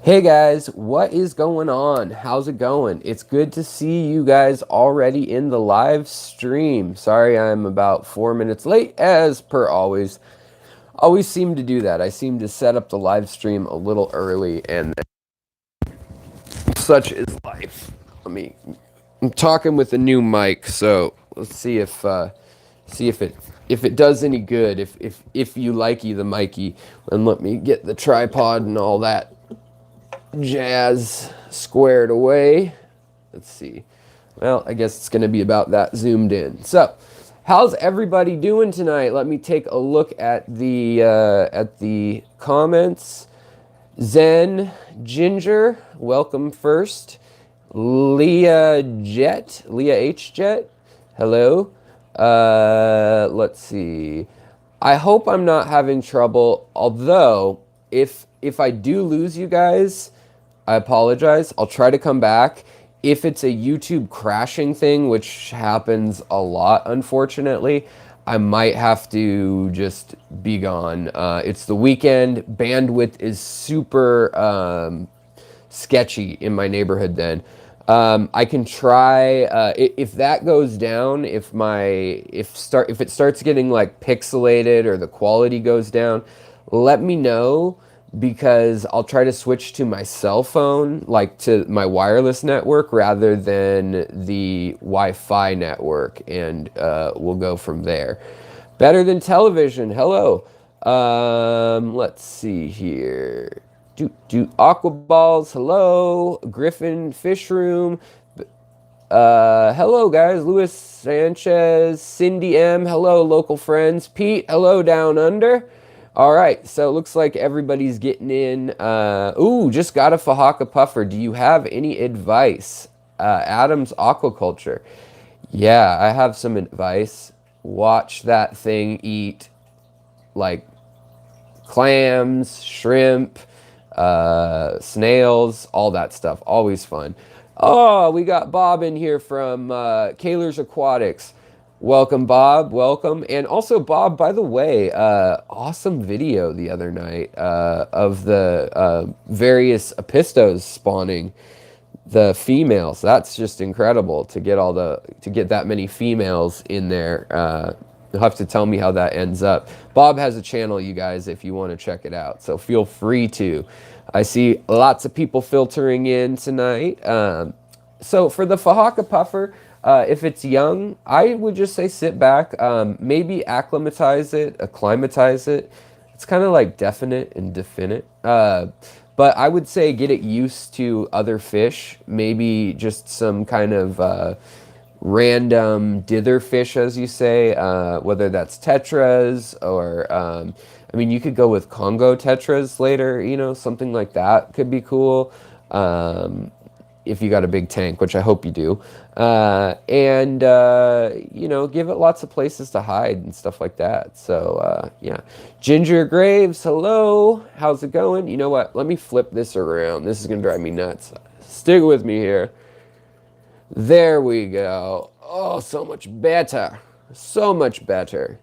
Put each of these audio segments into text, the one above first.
Hey guys, what is going on? How's it going? It's good to see you guys already in the live stream. Sorry I'm about 4 minutes late, as per always. Always seem to do that. I seem to set up the live stream a little early, and such is life. I'm talking with a new mic, so let's see if it does any good. If you likey the micy, then let me get the tripod and all that jazz squared away. Let's see. Well, I guess it's going to be about that zoomed in. So, how's everybody doing tonight? Let me take a look at the comments. Zen Ginger, welcome first. Leah H Jet, hello. Let's see. I hope I'm not having trouble. Although, if I do lose you guys, I apologize. I'll try to come back. If it's a YouTube crashing thing, which happens a lot, unfortunately, I might have to just be gone. It's the weekend. Bandwidth is super sketchy in my neighborhood then. I can try if that goes down, if it starts getting like pixelated or the quality goes down, let me know, because I'll try to switch to my cell phone, like to my wireless network rather than the Wi-Fi network, and we'll go from there. Better than television. Hello. Let's see here. Aqua Balls. Hello. Griffin Fish Room. Hello guys. Luis Sanchez. Cindy M. Hello, local friends. Pete. Hello, down under. All right, so it looks like everybody's getting in. Ooh, just got a Fahaka puffer. Do you have any advice? Adam's Aquaculture. Yeah, I have some advice. Watch that thing eat like clams, shrimp, snails, all that stuff. Always fun. Oh, we got Bob in here from Kaler's Aquatics. Welcome, Bob. Welcome. And also, Bob, by the way, awesome video the other night of the various apistos spawning the females. That's just incredible to get that many females in there. You'll have to tell me how that ends up. Bob has a channel, you guys, if you want to check it out. So feel free to. I see lots of people filtering in tonight. So for the Fahaka puffer, if it's young, I would just say sit back, maybe acclimatize it. It's kind of like definite and definite. But I would say get it used to other fish, maybe just some kind of random dither fish, as you say, whether that's tetras or, I mean, you could go with Congo tetras later, something like that could be cool. If you got a big tank, which I hope you do. And give it lots of places to hide and stuff like that. So, yeah. Ginger Graves, hello. How's it going? You know what? Let me flip this around. This is going to drive me nuts. Stick with me here. There we go. Oh, so much better. So much better.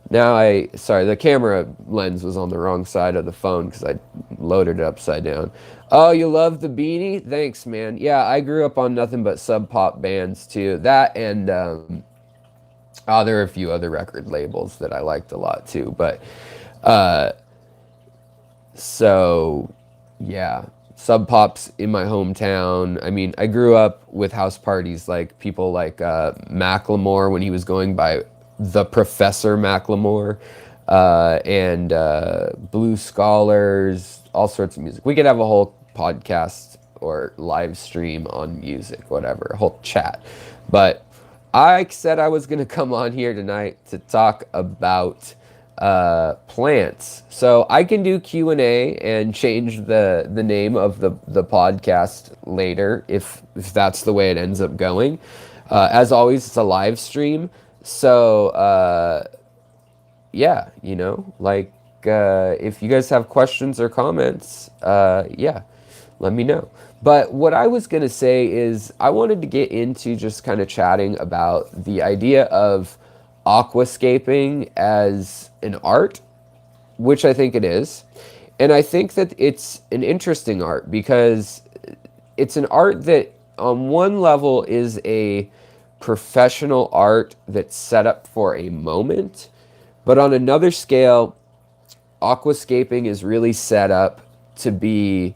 Now sorry, the camera lens was on the wrong side of the phone because I loaded it upside down. Oh, you love the beanie? Thanks, man. Yeah, I grew up on nothing but Sub Pop bands too. That and there are a few other record labels that I liked a lot too. But so yeah, Sub Pop's in my hometown. I mean, I grew up with house parties like people like Macklemore when he was going by the Professor Macklemore, and Blue Scholars, all sorts of music. We could have a whole podcast or live stream on music, whatever, a whole chat. But I said I was going to come on here tonight to talk about plants. So I can do Q&A and change the name of the podcast later if that's the way it ends up going. As always, it's a live stream. So, yeah, if you guys have questions or comments, yeah, let me know. But what I was going to say is I wanted to get into just kind of chatting about the idea of aquascaping as an art, which I think it is, And I think that it's an interesting art because it's an art that on one level is a professional art that's set up for a moment, but on another scale, aquascaping is really set up to be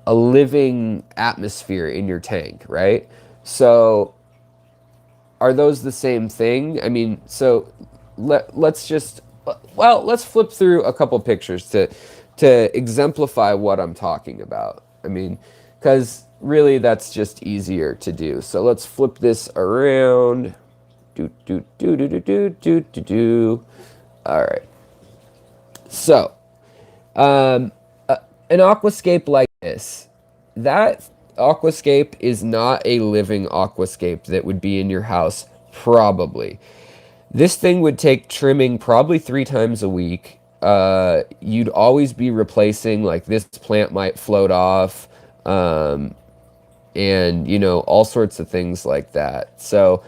a living atmosphere in your tank, right? So are those the same thing? I mean, so let's just, well, let's flip through a couple pictures to exemplify what I'm talking about. I mean, because really that's just easier to do. So let's flip this around. Do do do do do do do do do. All right. So, an aquascape like this, that aquascape is not a living aquascape that would be in your house, probably. This thing would take trimming probably 3 times a week. You'd always be replacing, like this plant might float off, and you know, all sorts of things like that. So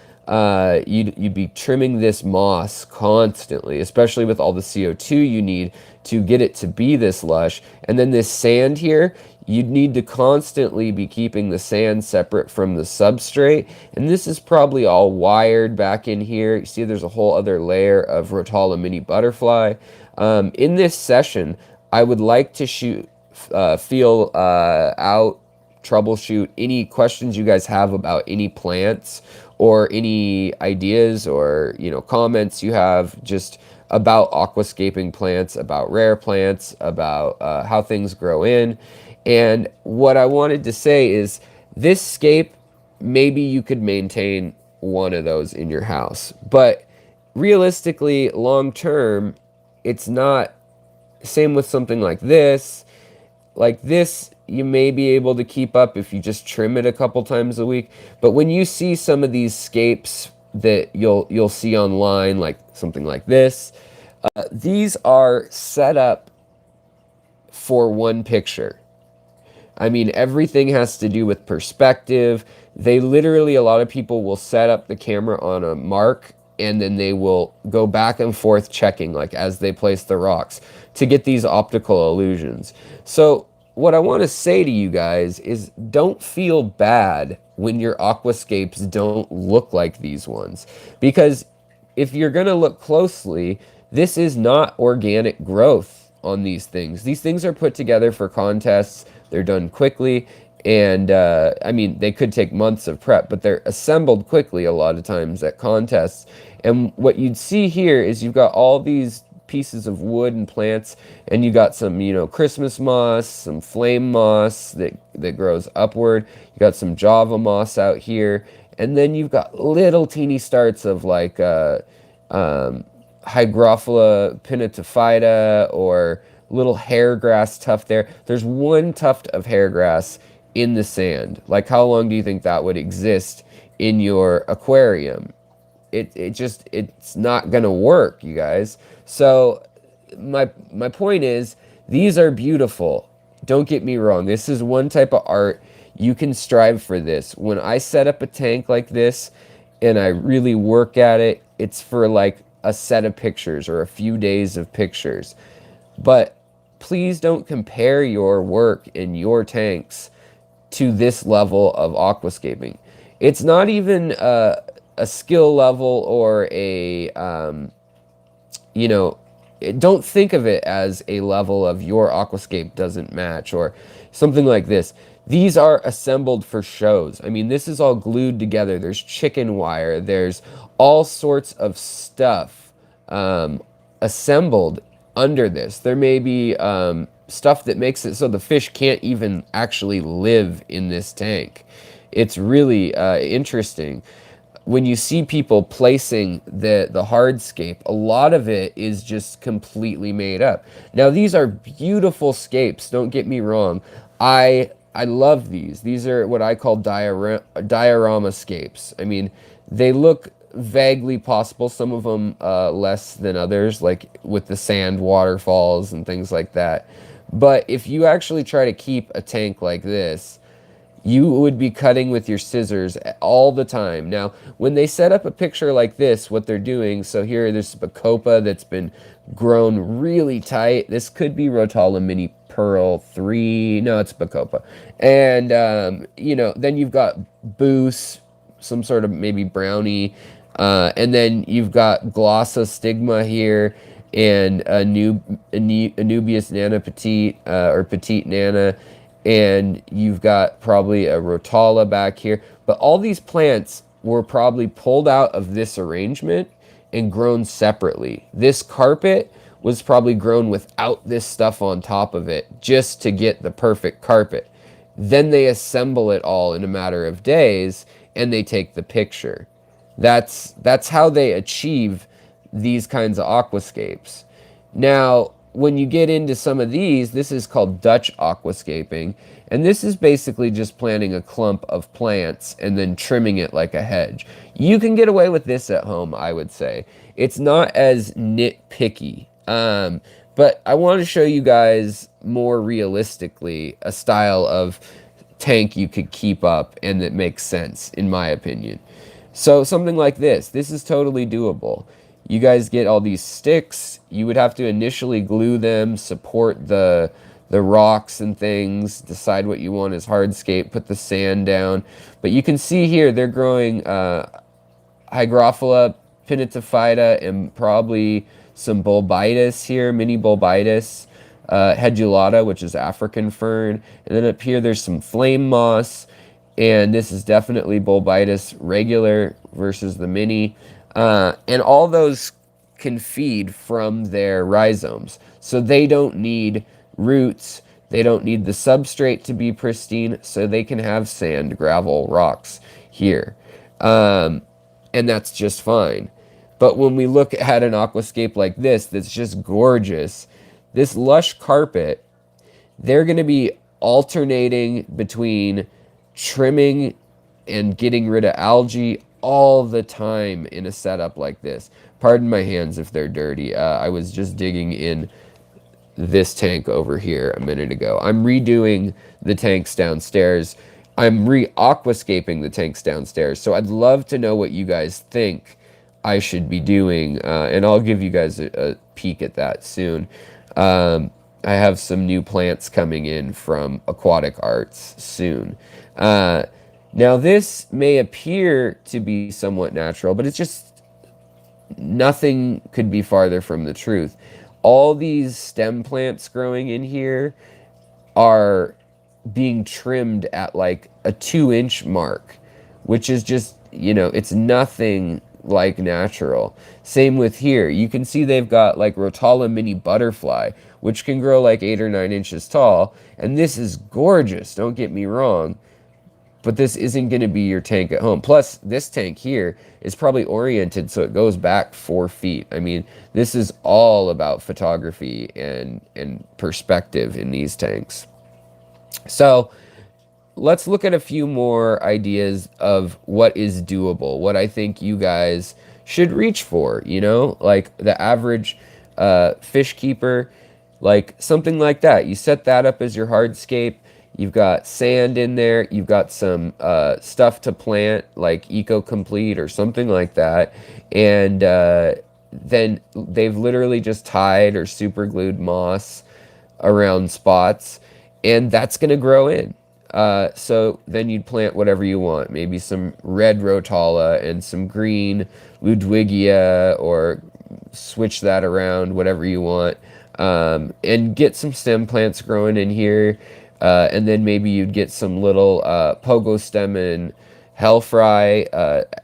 you'd be trimming this moss constantly, especially with all the CO2 you need to get it to be this lush. And then this sand here, you'd need to constantly be keeping the sand separate from the substrate. And this is probably all wired back in here. You see there's a whole other layer of Rotala mini butterfly. In this session, I would like to feel out, troubleshoot any questions you guys have about any plants or any ideas or, you know, comments you have just about aquascaping plants, about rare plants, about how things grow in. And what I wanted to say is this scape, maybe you could maintain one of those in your house, but realistically, long term, it's not. Same with something like this. Like this, you may be able to keep up if you just trim it a couple times a week. But when you see some of these scapes that you'll see online, like something like this, these are set up for one picture. I mean, everything has to do with perspective. They literally, a lot of people will set up the camera on a mark and then they will go back and forth checking, like as they place the rocks, to get these optical illusions. So what I want to say to you guys is don't feel bad when your aquascapes don't look like these ones. Because if you're going to look closely, this is not organic growth on these things. These things are put together for contests. They're done quickly. And I mean, they could take months of prep, but they're assembled quickly a lot of times at contests. And what you'd see here is you've got all these pieces of wood and plants, and you got some, you know, Christmas moss, some flame moss that grows upward. You got some Java moss out here, and then you've got little teeny starts of like Hygrophila pinnatophyta or little hair grass tuft there. There's one tuft of hair grass in the sand. Like, how long do you think that would exist in your aquarium? It's not gonna work, you guys. So my point is, these are beautiful. Don't get me wrong. This is one type of art. You can strive for this. When I set up a tank like this and I really work at it, it's for like a set of pictures or a few days of pictures. But please don't compare your work in your tanks to this level of aquascaping. It's not even a skill level or a, you know, don't think of it as a level of your aquascape doesn't match or something like this. These are assembled for shows. I mean, this is all glued together. There's chicken wire. There's all sorts of stuff assembled under this. There may be stuff that makes it so the fish can't even actually live in this tank. It's really interesting. When you see people placing the hardscape, a lot of it is just completely made up. Now, these are beautiful scapes, don't get me wrong. I love these. These are what I call diorama scapes. I mean, they look vaguely possible, some of them less than others, like with the sand waterfalls and things like that. But if you actually try to keep a tank like this, You would be cutting with your scissors all the time. Now, when they set up a picture like this, what they're doing, so here there's Bacopa that's been grown really tight. This could be Rotala Mini Pearl 3. No, it's Bacopa. And, you know, then you've got Boos, some sort of maybe brownie. And then you've got Glossa Stigma here and Anubias Nana Petite, or Petite Nana. And you've got probably a Rotala back here. But all these plants were probably pulled out of this arrangement and grown separately. This carpet was probably grown without this stuff on top of it just to get the perfect carpet. Then they assemble it all in a matter of days and they take the picture. That's how they achieve these kinds of aquascapes. Now, when you get into some of these, this is called Dutch aquascaping, and this is basically just planting a clump of plants and then trimming it like a hedge. You can get away with this at home, I would say. It's not as nitpicky, but I want to show you guys more realistically a style of tank you could keep up and that makes sense, in my opinion. So something like this is totally doable. You guys get all these sticks. You would have to initially glue them, support the rocks and things, decide what you want as hardscape, put the sand down. But you can see here they're growing Hygrophila pinnatophyta and probably some bulbitis here, mini bulbitis, hedulata, which is African fern. And then up here there's some flame moss, and this is definitely bulbitis regular versus the mini. And all those can feed from their rhizomes. So they don't need roots. They don't need the substrate to be pristine. So they can have sand, gravel, rocks here. And that's just fine. But when we look at an aquascape like this, that's just gorgeous, this lush carpet, they're going to be alternating between trimming and getting rid of algae all the time in a setup like this. Pardon my hands if they're dirty. I was just digging in this tank over here a minute ago. I'm redoing the tanks downstairs. I'm re-aquascaping the tanks downstairs. So I'd love to know what you guys think I should be doing, and I'll give you guys a peek at that soon. I have some new plants coming in from Aquatic Arts soon. Now, this may appear to be somewhat natural, but it's just nothing could be farther from the truth. All these stem plants growing in here are being trimmed at like a 2-inch mark, which is just, you know, it's nothing like natural. Same with here. You can see they've got like Rotala mini butterfly, which can grow like 8 or 9 inches tall. And this is gorgeous, don't get me wrong. But this isn't going to be your tank at home. Plus, this tank here is probably oriented so it goes back 4 feet. I mean, this is all about photography and perspective in these tanks. So, let's look at a few more ideas of what is doable, what I think you guys should reach for, you know? Like the average fish keeper, like something like that. You set that up as your hardscape. You've got sand in there. You've got some stuff to plant, like Eco Complete or something like that. And then they've literally just tied or super glued moss around spots. And that's going to grow in. So then you'd plant whatever you want. Maybe some red Rotala and some green Ludwigia, or switch that around, whatever you want. And get some stem plants growing in here. And then maybe you'd get some little pogo stem and hellfry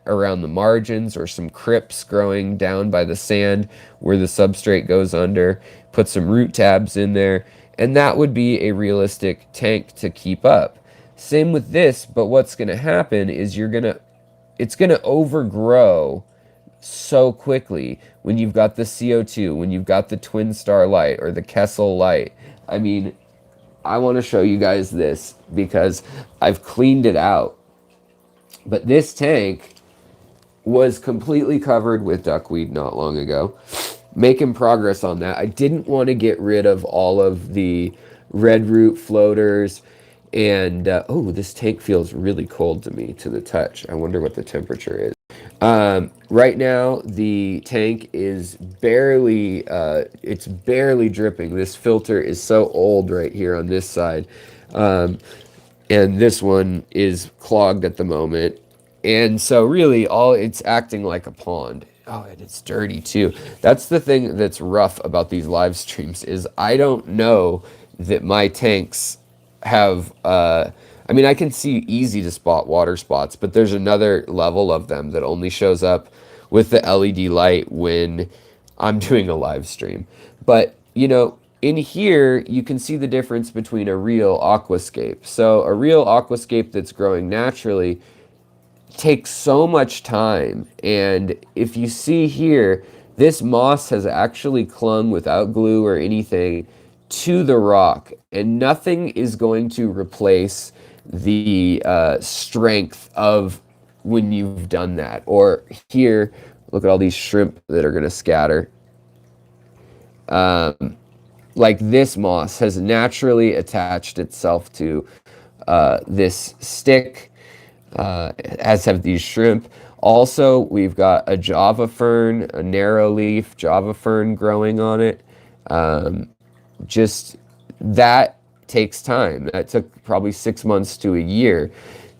around the margins, or some crypts growing down by the sand where the substrate goes under. Put some root tabs in there, and that would be a realistic tank to keep up. Same with this, but what's going to happen is it's going to overgrow so quickly when you've got the CO2, when you've got the Twin Star light or the Kessel light. I mean, I want to show you guys this because I've cleaned it out. But this tank was completely covered with duckweed not long ago. Making progress on that. I didn't want to get rid of all of the red root floaters And oh, this tank feels really cold to me to the touch. I wonder what the temperature is. Right now, the tank is barely, it's barely dripping. This filter is so old right here on this side. And this one is clogged at the moment. And so really all it's acting like a pond. Oh, and it's dirty too. That's the thing that's rough about these live streams is I don't know that my tanks have I mean I can see easy to spot water spots, but there's another level of them that only shows up with the LED light when I'm doing a live stream. But you know, in here you can see the difference between a real aquascape. So a real aquascape that's growing naturally takes so much time, and if you see here, this moss has actually clung without glue or anything to the rock, and nothing is going to replace the strength of when you've done that. Or here, look at all these shrimp that are going to scatter. Like this moss has naturally attached itself to this stick, as have these shrimp. Also, we've got a Java fern, a narrow leaf Java fern growing on it. Just that takes time. That took probably 6 months to a year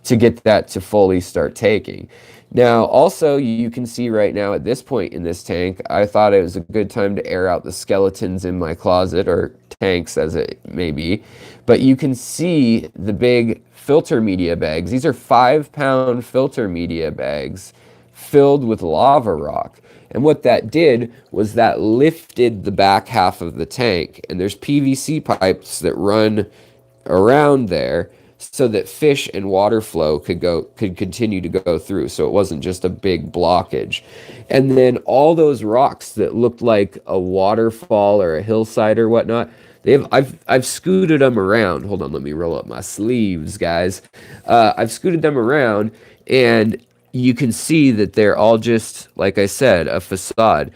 to get that to fully start taking. Now, also, you can see right now at this point in this tank, I thought it was a good time to air out the skeletons in my closet, or tanks as it may be. But you can see the big filter media bags. These are 5-pound filter media bags filled with lava rock. And what that did was that lifted the back half of the tank. And there's PVC pipes that run around there so that fish and water flow could continue to go through, so it wasn't just a big blockage. And then all those rocks that looked like a waterfall or a hillside or whatnot, I've scooted them around. Hold on, let me roll up my sleeves, guys. I've scooted them around, and you can see that they're all just, like I said, a facade.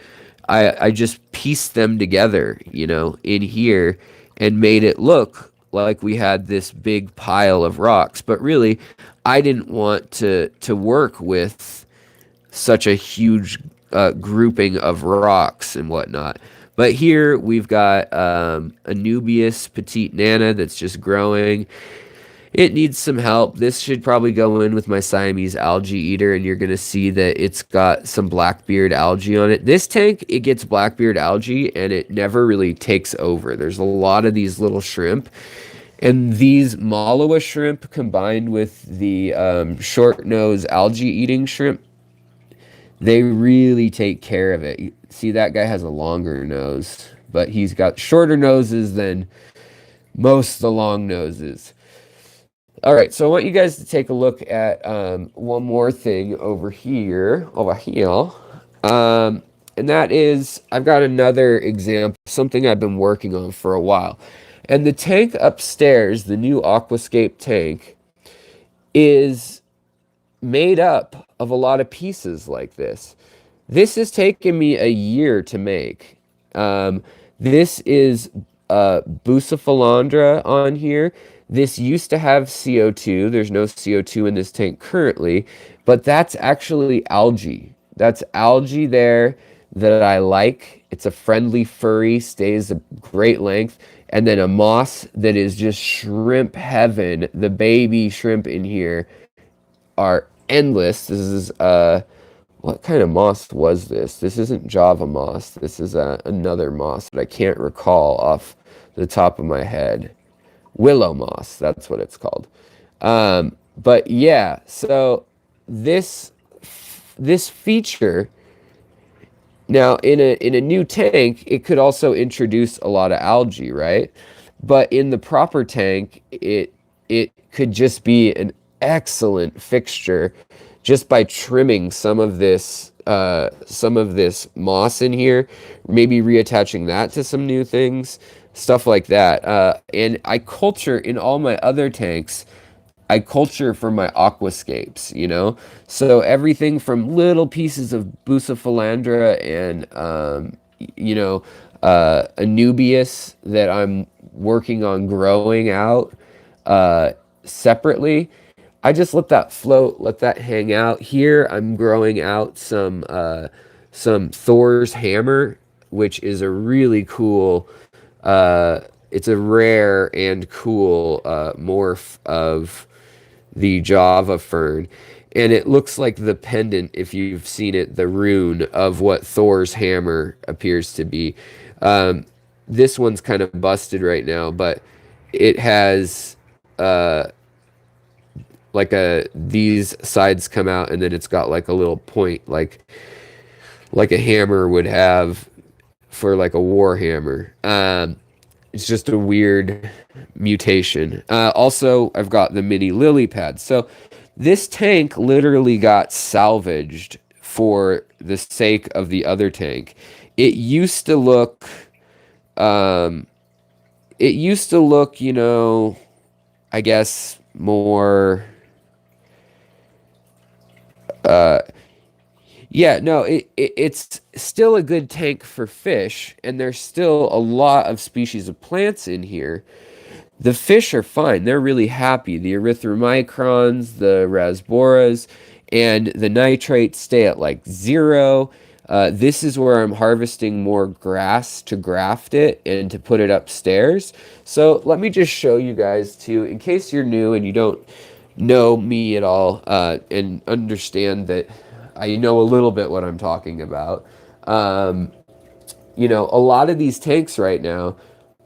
I just pieced them together, you know, in here, and made it look like we had this big pile of rocks. But really, I didn't want to work with such a huge grouping of rocks and whatnot. But here we've got a Nubius petite nana that's just growing. It needs some help. This should probably go in with my Siamese algae eater, and you're going to see that it's got some blackbeard algae on it. This tank, it gets blackbeard algae, and it never really takes over. There's a lot of these little shrimp, and these Malawa shrimp combined with the short-nosed algae-eating shrimp, they really take care of it. You see, that guy has a longer nose, but he's got shorter noses than most of the long noses. All right, so I want you guys to take a look at one more thing over here, and that is, I've got another example, something I've been working on for a while. And the tank upstairs, the new Aquascape tank, is made up of a lot of pieces like this. This has taken me a year to make. This is Bucephalandra on here. This used to have CO2. There's no CO2 in this tank currently, but that's actually algae. That's algae there that I like. It's a friendly furry, stays a great length. And then a moss that is just shrimp heaven. The baby shrimp in here are endless. This is, what kind of moss was this? This isn't Java moss. This is another moss that I can't recall off the top of my head. Willow moss, that's what it's called. But yeah, so this feature, now in a new tank, it could also introduce a lot of algae, right? But in the proper tank, it could just be an excellent fixture just by trimming some of this moss in here, maybe reattaching that to some new things. Stuff like that. And I culture in all my other tanks, I culture for my aquascapes, you know? So everything from little pieces of Bucephalandra and, you know, Anubias that I'm working on growing out, separately. I just let that float, let that hang out. Here I'm growing out some Thor's hammer, which is a really cool, it's a rare and cool morph of the Java fern. And it looks like the pendant, if you've seen it, the rune of what Thor's hammer appears to be. This one's kind of busted right now, but it has like these sides come out, and then it's got like a little point, like a hammer would have for like a war hammer. It's just a weird mutation. Also, I've got the mini lily pad. So this tank literally got salvaged for the sake of the other tank. It used to look, you know, I guess more, yeah, no, it's still a good tank for fish, and there's still a lot of species of plants in here. The fish are fine. They're really happy. The erythromicrons, the rasboras, and the nitrates stay at like 0. This is where I'm harvesting more grass to graft it and to put it upstairs. So let me just show you guys too, in case you're new and you don't know me at all, and understand that I know a little bit what I'm talking about. You know, a lot of these tanks right now,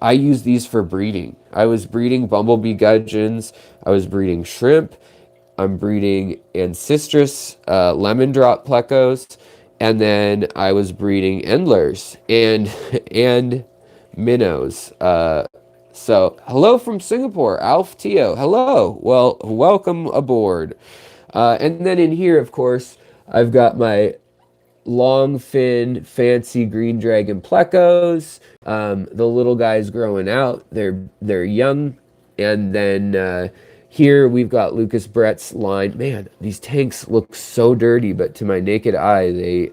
I use these for breeding. I was breeding bumblebee gudgeons. I was breeding shrimp. I'm breeding ancestris, lemon drop plecos, and then I was breeding endlers and minnows. So hello from Singapore, Alf Tio. Hello. Well, welcome aboard. And then in here, of course, I've got my long fin fancy green dragon plecos. The little guys growing out, they're young. And then here we've got Lucas Brett's line. Man, these tanks look so dirty, but to my naked eye they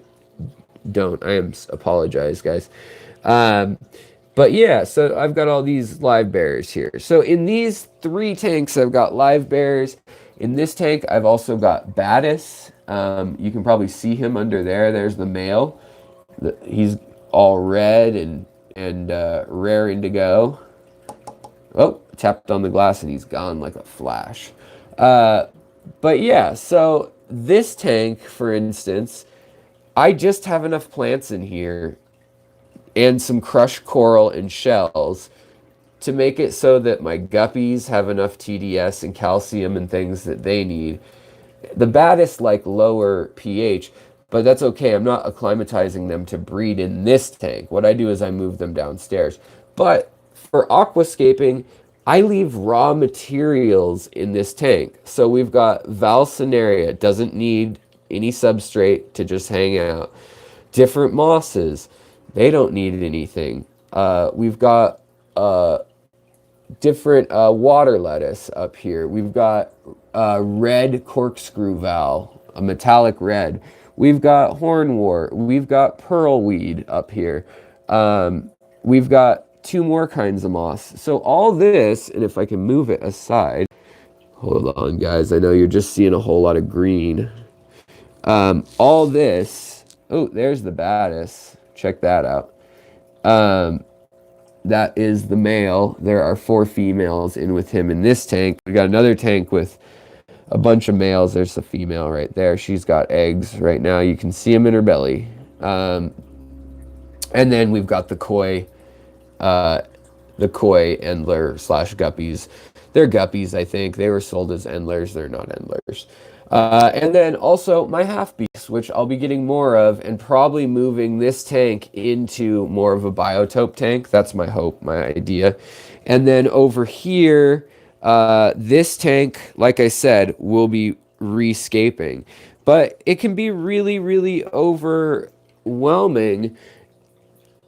don't. Apologize, guys. But yeah, so I've got all these live bears here. So in these 3 tanks, I've got live bears. In this tank, I've also got Batis. You can probably see him under there. There's the male. He's all red and raring to go. Oh, tapped on the glass and he's gone like a flash. But yeah, so this tank, for instance, I just have enough plants in here and some crushed coral and shells to make it so that my guppies have enough TDS and calcium and things that they need. The Batis like lower pH, but that's okay. I'm not acclimatizing them to breed in this tank. What I do is I move them downstairs. But for aquascaping, I leave raw materials in this tank. So we've got Valsinaria. It doesn't need any substrate to just hang out. Different mosses. They don't need anything. We've got different water lettuce up here. We've got red corkscrew val, a metallic red. We've got hornwort. We've got pearlweed up here. We've got 2 more kinds of moss. So all this, and if I can move it aside, hold on, guys. I know you're just seeing a whole lot of green. All this, oh, there's the Batis. Check that out. That is the male. There are 4 females in with him in this tank. We got another tank with a bunch of males. There's the female right there. She's got eggs right now. You can see them in her belly. And then we've got the koi endler / guppies. They're guppies, I think. They were sold as endlers. They're not endlers. And then also my half beaks, which I'll be getting more of, and probably moving this tank into more of a biotope tank. That's my hope, my idea. And then over here, this tank, like I said, will be rescaping. But it can be really, really overwhelming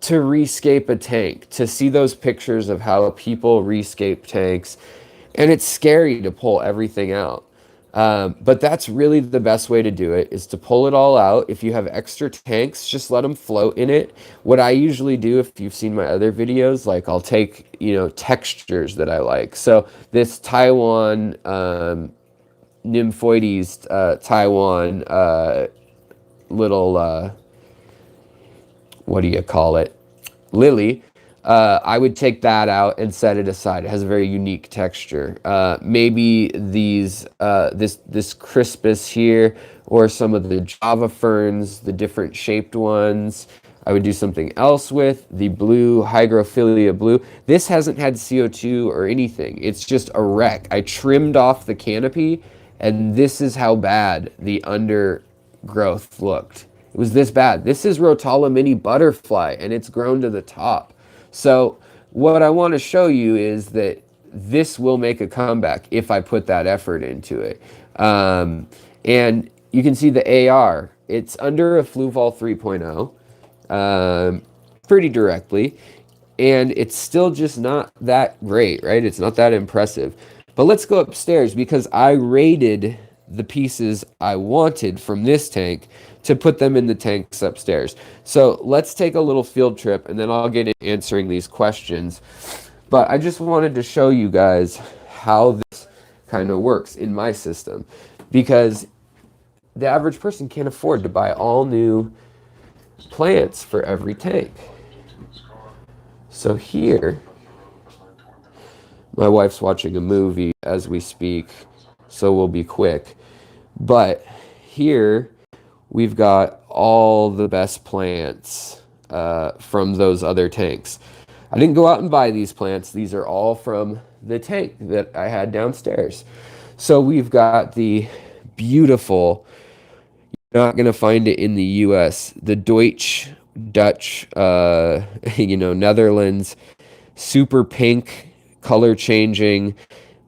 to rescape a tank, to see those pictures of how people rescape tanks. And it's scary to pull everything out. But that's really the best way to do it, is to pull it all out. If you have extra tanks, just let them float in it. What I usually do, if you've seen my other videos, like I'll take, textures that I like. So this Taiwan, Nymphoides, Taiwan, little, what do you call it? Lily. I would take that out and set it aside. It has a very unique texture. Maybe this crispus here, or some of the Java ferns, the different shaped ones, I would do something else with. The blue, Hygrophila blue. This hasn't had CO2 or anything. It's just a wreck. I trimmed off the canopy, and this is how bad the undergrowth looked. It was this bad. This is Rotala mini butterfly, and it's grown to the top. So what I want to show you is that this will make a comeback if I put that effort into it. And you can see the AR. It's under a Fluval 3.0 pretty directly. And it's still just not that great, right? It's not that impressive. But let's go upstairs, because I rated the pieces I wanted from this tank to put them in the tanks upstairs. So let's take a little field trip, and then I'll get into answering these questions. But I just wanted to show you guys how this kind of works in my system, because the average person can't afford to buy all new plants for every tank. So here, my wife's watching a movie as we speak, so we'll be quick. But here, we've got all the best plants from those other tanks. I didn't go out and buy these plants. These are all from the tank that I had downstairs. So we've got the beautiful, you're not going to find it in the US, the Dutch, Netherlands, super pink, color changing,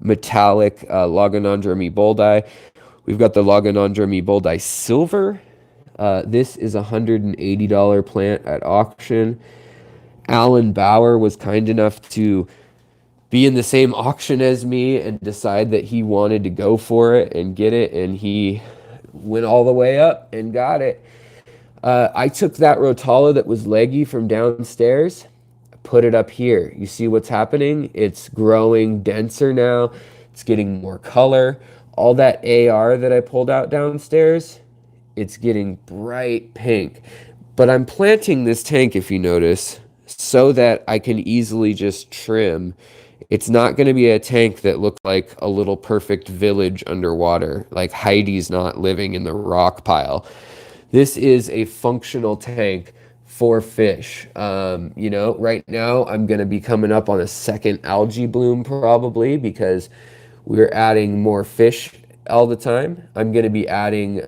metallic Logonandra boldi. We've got the Logonandra boldi silver. This is a $180 plant at auction. Alan Bauer was kind enough to be in the same auction as me and decide that he wanted to go for it and get it, and he went all the way up and got it. I took that Rotala that was leggy from downstairs, put it up here. You see what's happening? It's growing denser now. It's getting more color. All that AR that I pulled out downstairs, it's getting bright pink. But I'm planting this tank, if you notice, so that I can easily just trim. It's not going to be a tank that looked like a little perfect village underwater, like Heidi's not living in the rock pile. This is a functional tank for fish. Right now I'm going to be coming up on a second algae bloom probably, because we're adding more fish all the time. I'm going to be adding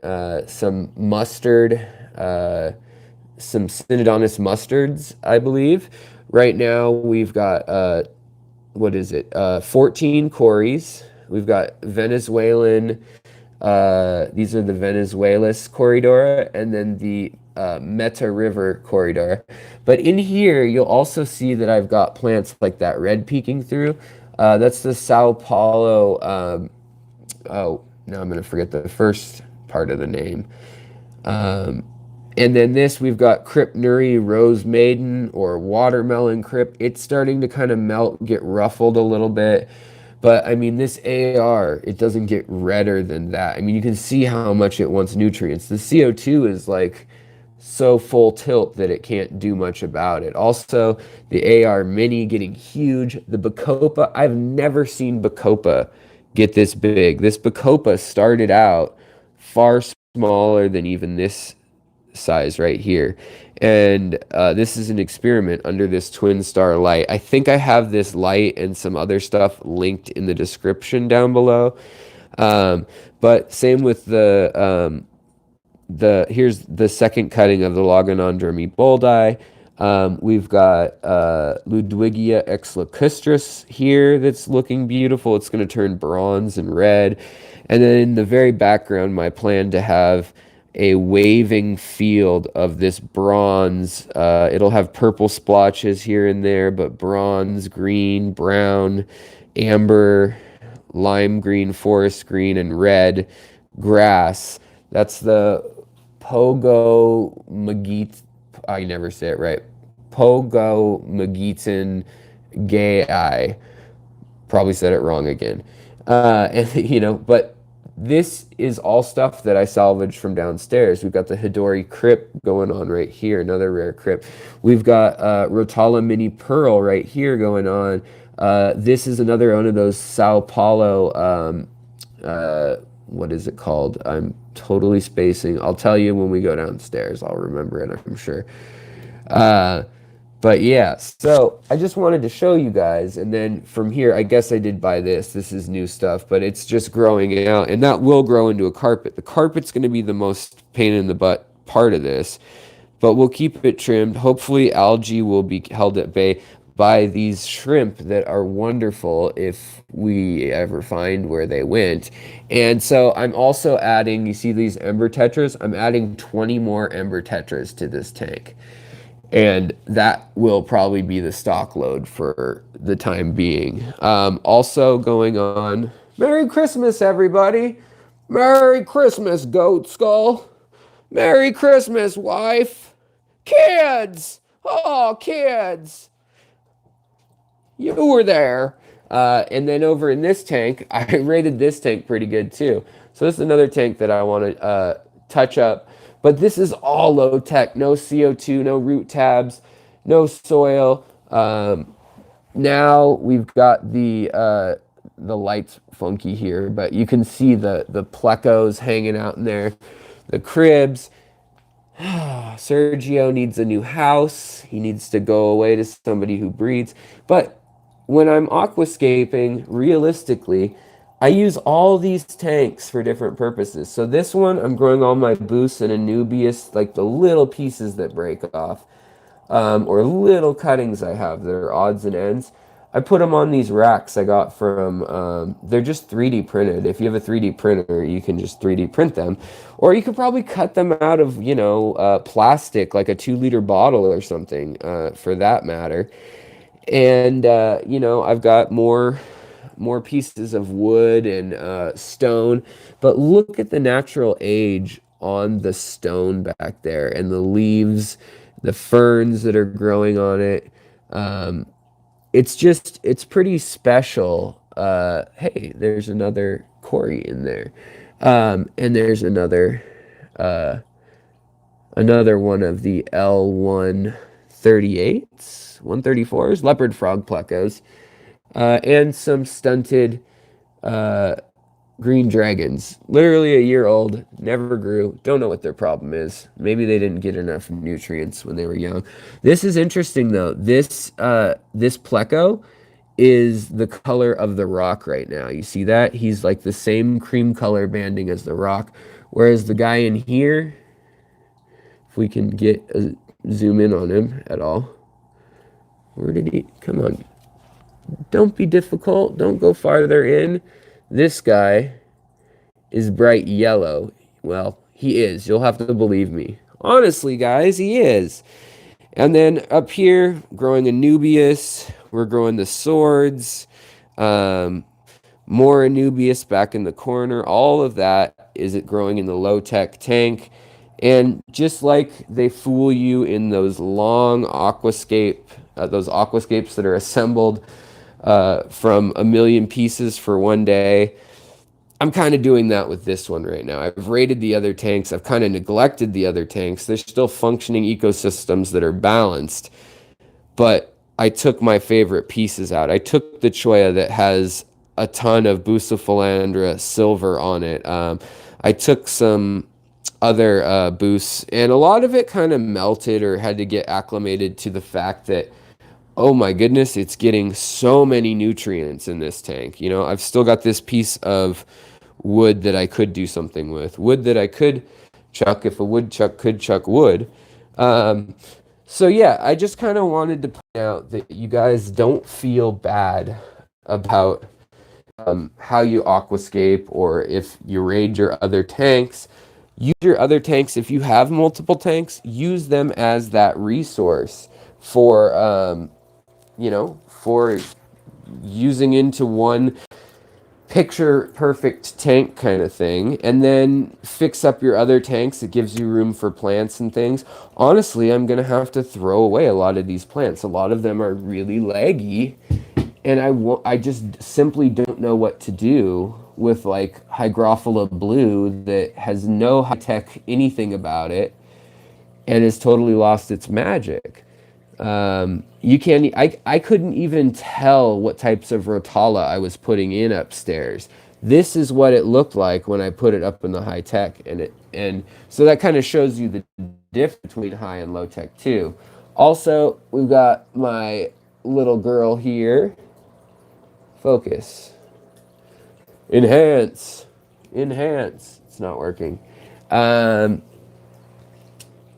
some mustard, some Synodontis mustards, I believe. Right now we've got, 14 cories. We've got Venezuelan, these are the Venezuelas Corridora, and then the Meta River Corridor. But in here, you'll also see that I've got plants like that red peeking through. That's the Sao Paulo, now I'm going to forget the first part of the name. And then this, we've got Crypnuri Rose Maiden, or Watermelon Crypt. It's starting to kind of melt, get ruffled a little bit. But, I mean, this AR, it doesn't get redder than that. I mean, you can see how much it wants nutrients. The CO2 is, like, so full tilt that it can't do much about it. Also, the AR Mini getting huge. The Bacopa, I've never seen Bacopa get this big. This Bacopa started out far smaller than even this size right here, and this is an experiment under this twin star light. I think I have this light and some other stuff linked in the description down below, but same with the here's the second cutting of the Logonandra boldi. We've got Ludwigia exlacustris here that's looking beautiful. It's going to turn bronze and red, and then in the very background, my plan to have a waving field of this bronze. It'll have purple splotches here and there, but bronze, green, brown, amber, lime green, forest green, and red grass. That's the Pogo Magit. I never say it right. Pogo Magitan Gay. Probably said it wrong again. And but this is all stuff that I salvaged from downstairs. We've got the Hidori Crypt going on right here, another rare crypt. We've got Rotala Mini Pearl right here going on. This is another one of those Sao Paulo, what is it called? I'm totally spacing. I'll tell you when we go downstairs. I'll remember it, I'm sure. But yeah, so I just wanted to show you guys, and then from here, I guess I did buy this. This is new stuff, but it's just growing out, and that will grow into a carpet. The carpet's going to be the most pain in the butt part of this, but we'll keep it trimmed. Hopefully, algae will be held at bay by these shrimp that are wonderful if we ever find where they went. And so I'm also adding, you see these ember tetras? I'm adding 20 more ember tetras to this tank. And that will probably be the stock load for the time being. Also going on, Merry Christmas, everybody. Merry Christmas, Goat Skull. Merry Christmas, wife. Kids. Oh, kids. You were there. And then over in this tank, I rated this tank pretty good too. So this is another tank that I want to touch up. But this is all low tech, no CO2, no root tabs, no soil. Now we've got the lights funky here, but you can see the plecos hanging out in there, the cribs. Sergio needs a new house. He needs to go away to somebody who breeds. But when I'm aquascaping, realistically, I use all these tanks for different purposes. So this one, I'm growing all my boosts and anubias, like the little pieces that break off, or little cuttings I have that are odds and ends. I put them on these racks I got from, they're just 3D printed. If you have a 3D printer, you can just 3D print them. Or you could probably cut them out of, plastic, like a 2-liter bottle or something, for that matter. And, I've got more pieces of wood and stone, but look at the natural age on the stone back there and the leaves, the ferns that are growing on it. It's pretty special. Hey, there's another Corey in there. And there's another one of the L138s, 134s, leopard frog plecos. And some stunted green dragons. Literally a year old, never grew. Don't know what their problem is. Maybe they didn't get enough nutrients when they were young. This is interesting though. This pleco is the color of the rock right now. You see that? He's like the same cream color banding as the rock. Whereas the guy in here, if we can get a zoom in on him at all. Where did he? Come on. Don't be difficult. Don't go farther in. This guy is bright yellow. Well, he is. You'll have to believe me. Honestly, guys, he is. And then up here, growing Anubias. We're growing the swords. More Anubias back in the corner. All of that is it growing in the low-tech tank. And just like they fool you in those long aquascape, those aquascapes that are assembled from a million pieces for one day, I'm kind of doing that with this one right now. I've rated the other tanks. I've kind of neglected the other tanks. There's still functioning ecosystems that are balanced, but I took my favorite pieces out. I took the Choya that has a ton of Bucephalandra silver on it. I took some other boosts, and a lot of it kind of melted or had to get acclimated to the fact that, oh my goodness, it's getting so many nutrients in this tank. I've still got this piece of wood that I could do something with. Wood that I could chuck if a woodchuck could chuck wood. So yeah, I just kind of wanted to point out that you guys don't feel bad about how you aquascape, or if you raid your other tanks. Use your other tanks. If you have multiple tanks, use them as that resource for for using into one picture perfect tank kind of thing, and then fix up your other tanks. It gives you room for plants and things. Honestly, I'm gonna have to throw away a lot of these plants. A lot of them are really leggy, and I just simply don't know what to do with like Hygrophila blue that has no high tech anything about it and has totally lost its magic. You can't. I couldn't even tell what types of rotala I was putting in upstairs. This is what it looked like when I put it up in the high tech, and so that kind of shows you the difference between high and low tech too. Also, we've got my little girl here. Focus. Enhance. Enhance. It's not working. And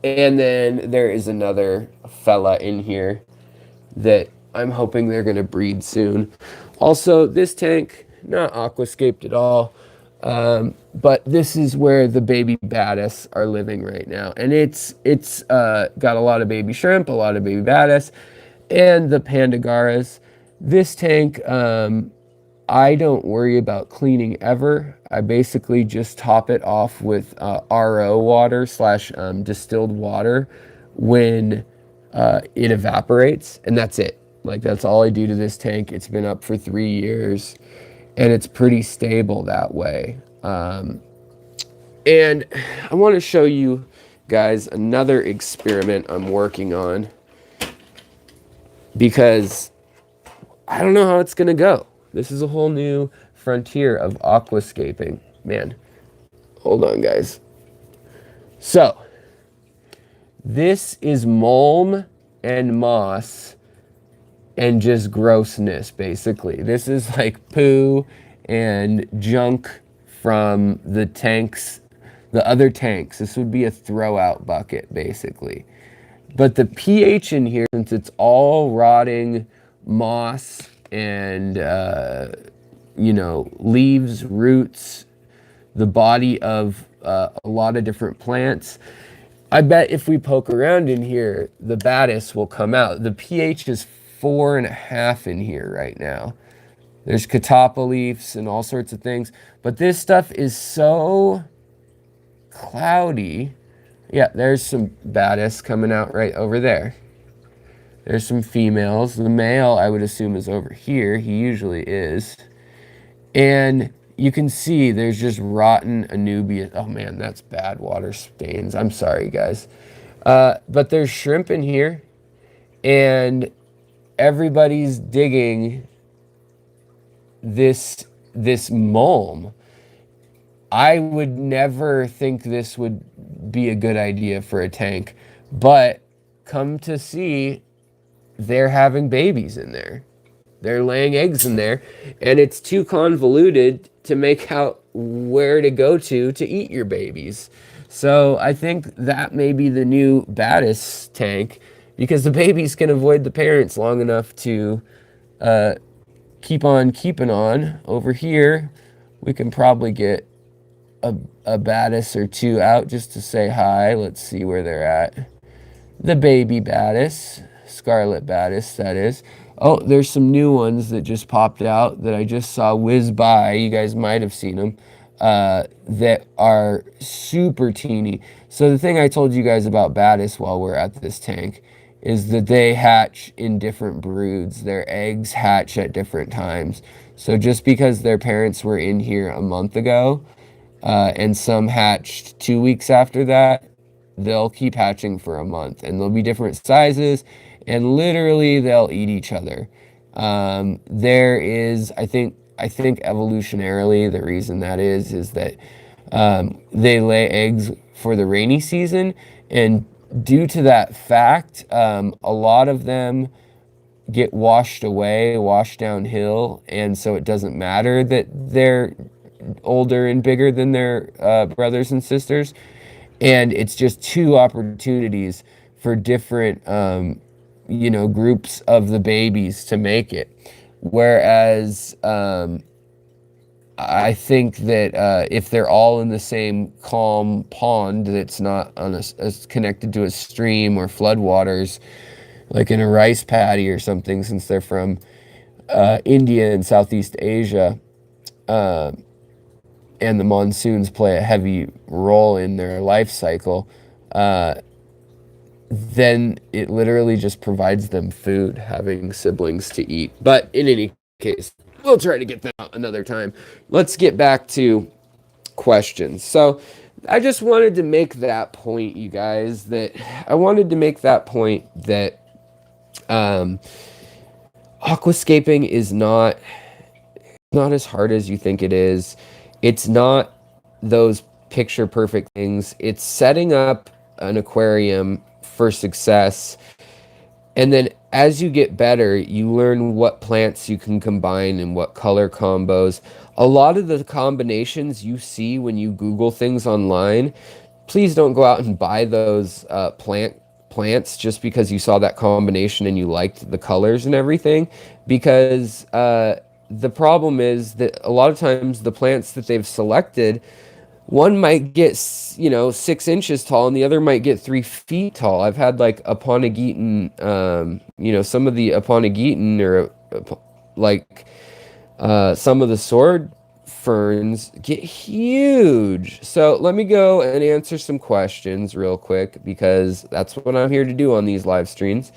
then there is another fella in here that I'm hoping they're going to breed soon. Also, this tank, not aquascaped at all, but this is where the baby baddis are living right now. And it's got a lot of baby shrimp, a lot of baby baddis, and the pandagaras. This tank, I don't worry about cleaning ever. I basically just top it off with RO water slash distilled water when it evaporates, and that's it. Like, that's all I do to this tank. It's been up for 3 years, and it's pretty stable that way. And I want to show you guys another experiment I'm working on, because I don't know how it's going to go. This is a whole new frontier of aquascaping. Man, hold on, guys. So, this is mulm and moss and just grossness, basically. This is like poo and junk from the tanks, the other tanks. This would be a throw-out bucket, basically. But the pH in here, since it's all rotting moss and, you know, leaves, roots, the body of a lot of different plants, I bet if we poke around in here, the baddis will come out. The pH is 4.5 in here right now. There's catappa leaves and all sorts of things. But this stuff is so cloudy. Yeah, there's some baddis coming out right over there. There's some females. The male, I would assume, is over here. He usually is. And you can see there's just rotten anubias. Oh man, that's bad water stains. I'm sorry, guys. But there's shrimp in here, and everybody's digging this mulm. I would never think this would be a good idea for a tank, but come to see, they're having babies in there. They're laying eggs in there, and it's too convoluted to make out where to go to eat your babies. So I think that may be the new baddis tank, because the babies can avoid the parents long enough to keep on keeping on. Over here, we can probably get a baddis or two out just to say hi. Let's see where they're at. The baby baddis, scarlet baddis, that is. Oh, there's some new ones that just popped out that I just saw whiz by. You guys might have seen them, that are super teeny. So the thing I told you guys about baddis while we're at this tank is that they hatch in different broods. Their eggs hatch at different times. So just because their parents were in here a month ago, and some hatched 2 weeks after that, they'll keep hatching for a month, and they'll be different sizes, and literally they'll eat each other. There is, I think evolutionarily, the reason that is that they lay eggs for the rainy season, and due to that fact, a lot of them get washed away, washed downhill, and so it doesn't matter that they're older and bigger than their brothers and sisters. And it's just two opportunities for different you know, groups of the babies to make it. Whereas I think that if they're all in the same calm pond that's not on connected to a stream or floodwaters, like in a rice paddy or something, since they're from India and Southeast Asia, and the monsoons play a heavy role in their life cycle, uh, then it literally just provides them food, having siblings to eat. But in any case, we'll try to get that out another time. Let's get back to questions. So I just wanted to make that point, you guys, that I wanted to make that point that um, aquascaping is not as hard as you think it is. It's not those picture perfect things. It's setting up an aquarium for success. And then as you get better, you learn what plants you can combine and what color combos. A lot of the combinations you see when you Google things online, please don't go out and buy those plants just because you saw that combination and you liked the colors and everything. Because the problem is that a lot of times the plants that they've selected, one might get 6 inches tall and the other might get 3 feet tall. I've had like Aponogeton, some of the Aponogeton or like some of the sword ferns get huge. So let me go and answer some questions real quick because that's what I'm here to do on these live streams.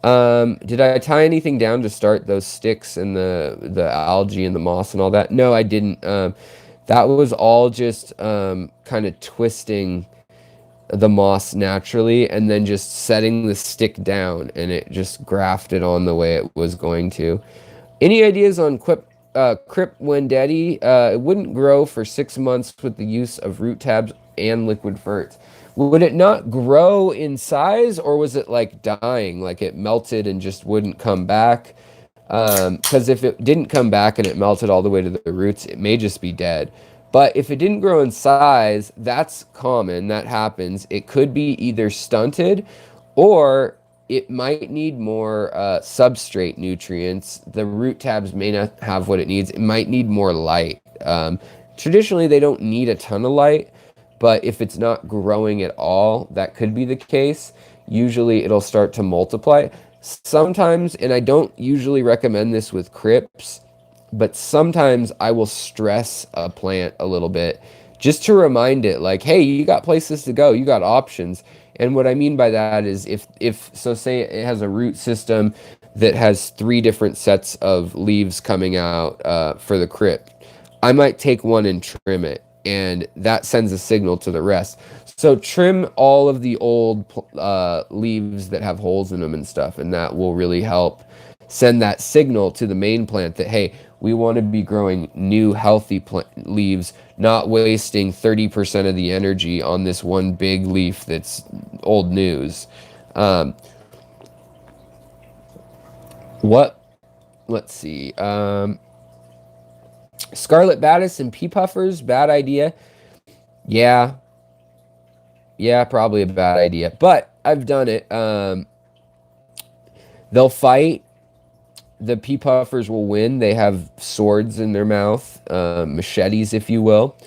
Did I tie anything down to start those sticks and the algae and the moss and all that? No, I didn't. That was all just kind of twisting the moss naturally and then just setting the stick down, and it just grafted on the way it was going to. Any ideas on Crypt Wendetti? It wouldn't grow for 6 months with the use of root tabs and liquid ferts. Would it not grow in size, or was it like dying, like it melted and just wouldn't come back? Because if it didn't come back and it melted all the way to the roots, it may just be dead. But if it didn't grow in size, that's common. That happens. It could be either stunted or it might need more substrate nutrients. The root tabs may not have what it needs. It might need more light. Traditionally, they don't need a ton of light, but if it's not growing at all, that could be the case. Usually, it'll start to multiply. Sometimes, and I don't usually recommend this with crypts, but sometimes I will stress a plant a little bit just to remind it like, hey, you got places to go, you got options. And what I mean by that is so say it has a root system that has 3 different sets of leaves coming out for the crypt, I might take one and trim it, and that sends a signal to the rest. So trim all of the old leaves that have holes in them and stuff, and that will really help send that signal to the main plant that, hey, we want to be growing new healthy leaves, not wasting 30% of the energy on this one big leaf that's old news. Let's see. Scarlet Batis and pea puffers, bad idea. Yeah, probably a bad idea, but I've done it. They'll fight. The pea puffers will win. They have swords in their mouth, machetes, if you will,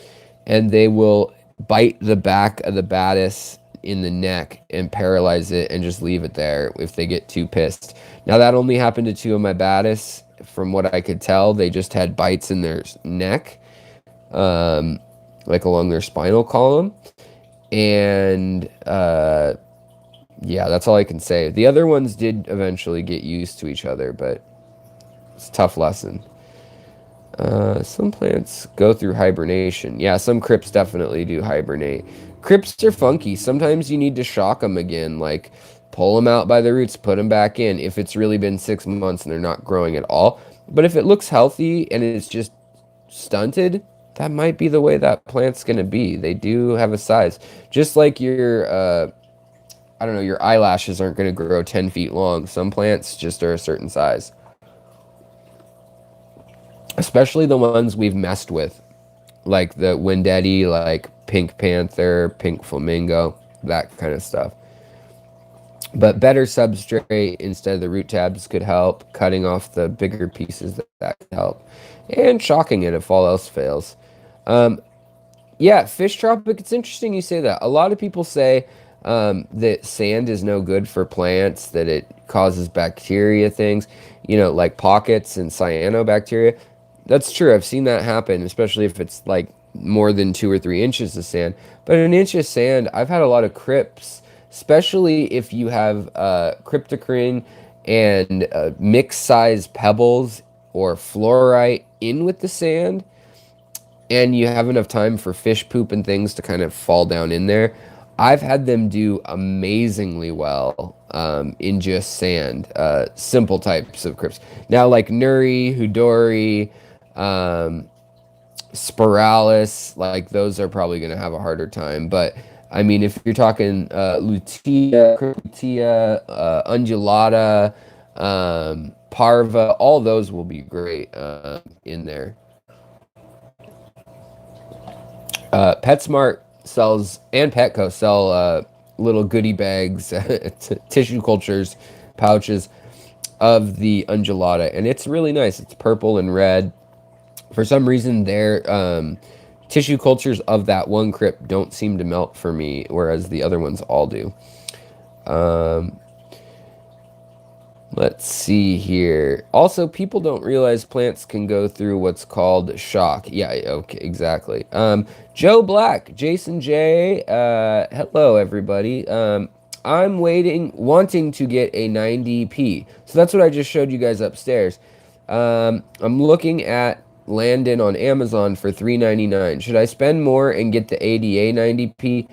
and they will bite the back of the Batis in the neck and paralyze it and just leave it there if they get too pissed. Now, that only happened to 2 of my Batis. From what I could tell, they just had bites in their neck, like along their spinal column. And yeah, that's all I can say. The other ones did eventually get used to each other, but it's a tough lesson. Some plants go through hibernation. Yeah, some crypts definitely do hibernate. Crypts are funky. Sometimes you need to shock them again, like pull them out by the roots, put them back in if it's really been 6 months and they're not growing at all. But if it looks healthy and it's just stunted, that might be the way that plant's going to be. They do have a size. Just like your, I don't know, your eyelashes aren't going to grow 10 feet long. Some plants just are a certain size. Especially the ones we've messed with. Like the Wendetti, like Pink Panther, Pink Flamingo, that kind of stuff. But better substrate instead of the root tabs could help. Cutting off the bigger pieces, that could help. And shocking it if all else fails. Yeah, fish tropic, it's interesting you say that. A lot of people say that sand is no good for plants, that it causes bacteria things, like pockets and cyanobacteria. That's true. I've seen that happen, especially if it's like more than 2 or 3 inches of sand. But an inch of sand, I've had a lot of crypts, especially if you have cryptocrine and mixed size pebbles or fluorite in with the sand, and you have enough time for fish poop and things to kind of fall down in there. I've had them do amazingly well in just sand, simple types of crypts. Now, like Nuri, Hudori, um, Spiralis, like those are probably going to have a harder time. But I mean, if you're talking Lutea, Cryptia, Undulata, Parva, all those will be great in there. PetSmart sells and Petco sell little goodie bags, tissue cultures, pouches of the undulata, and it's really nice. It's purple and red. For some reason, their tissue cultures of that one crypt don't seem to melt for me, whereas the other ones all do. Let's see here. Also, people don't realize plants can go through what's called shock. Yeah, okay, exactly. Joe Black, Jason J, hello everybody. I'm wanting to get a 90p. So that's what I just showed you guys upstairs. I'm looking at Landon on Amazon for $3.99. Should I spend more and get the ADA 90p?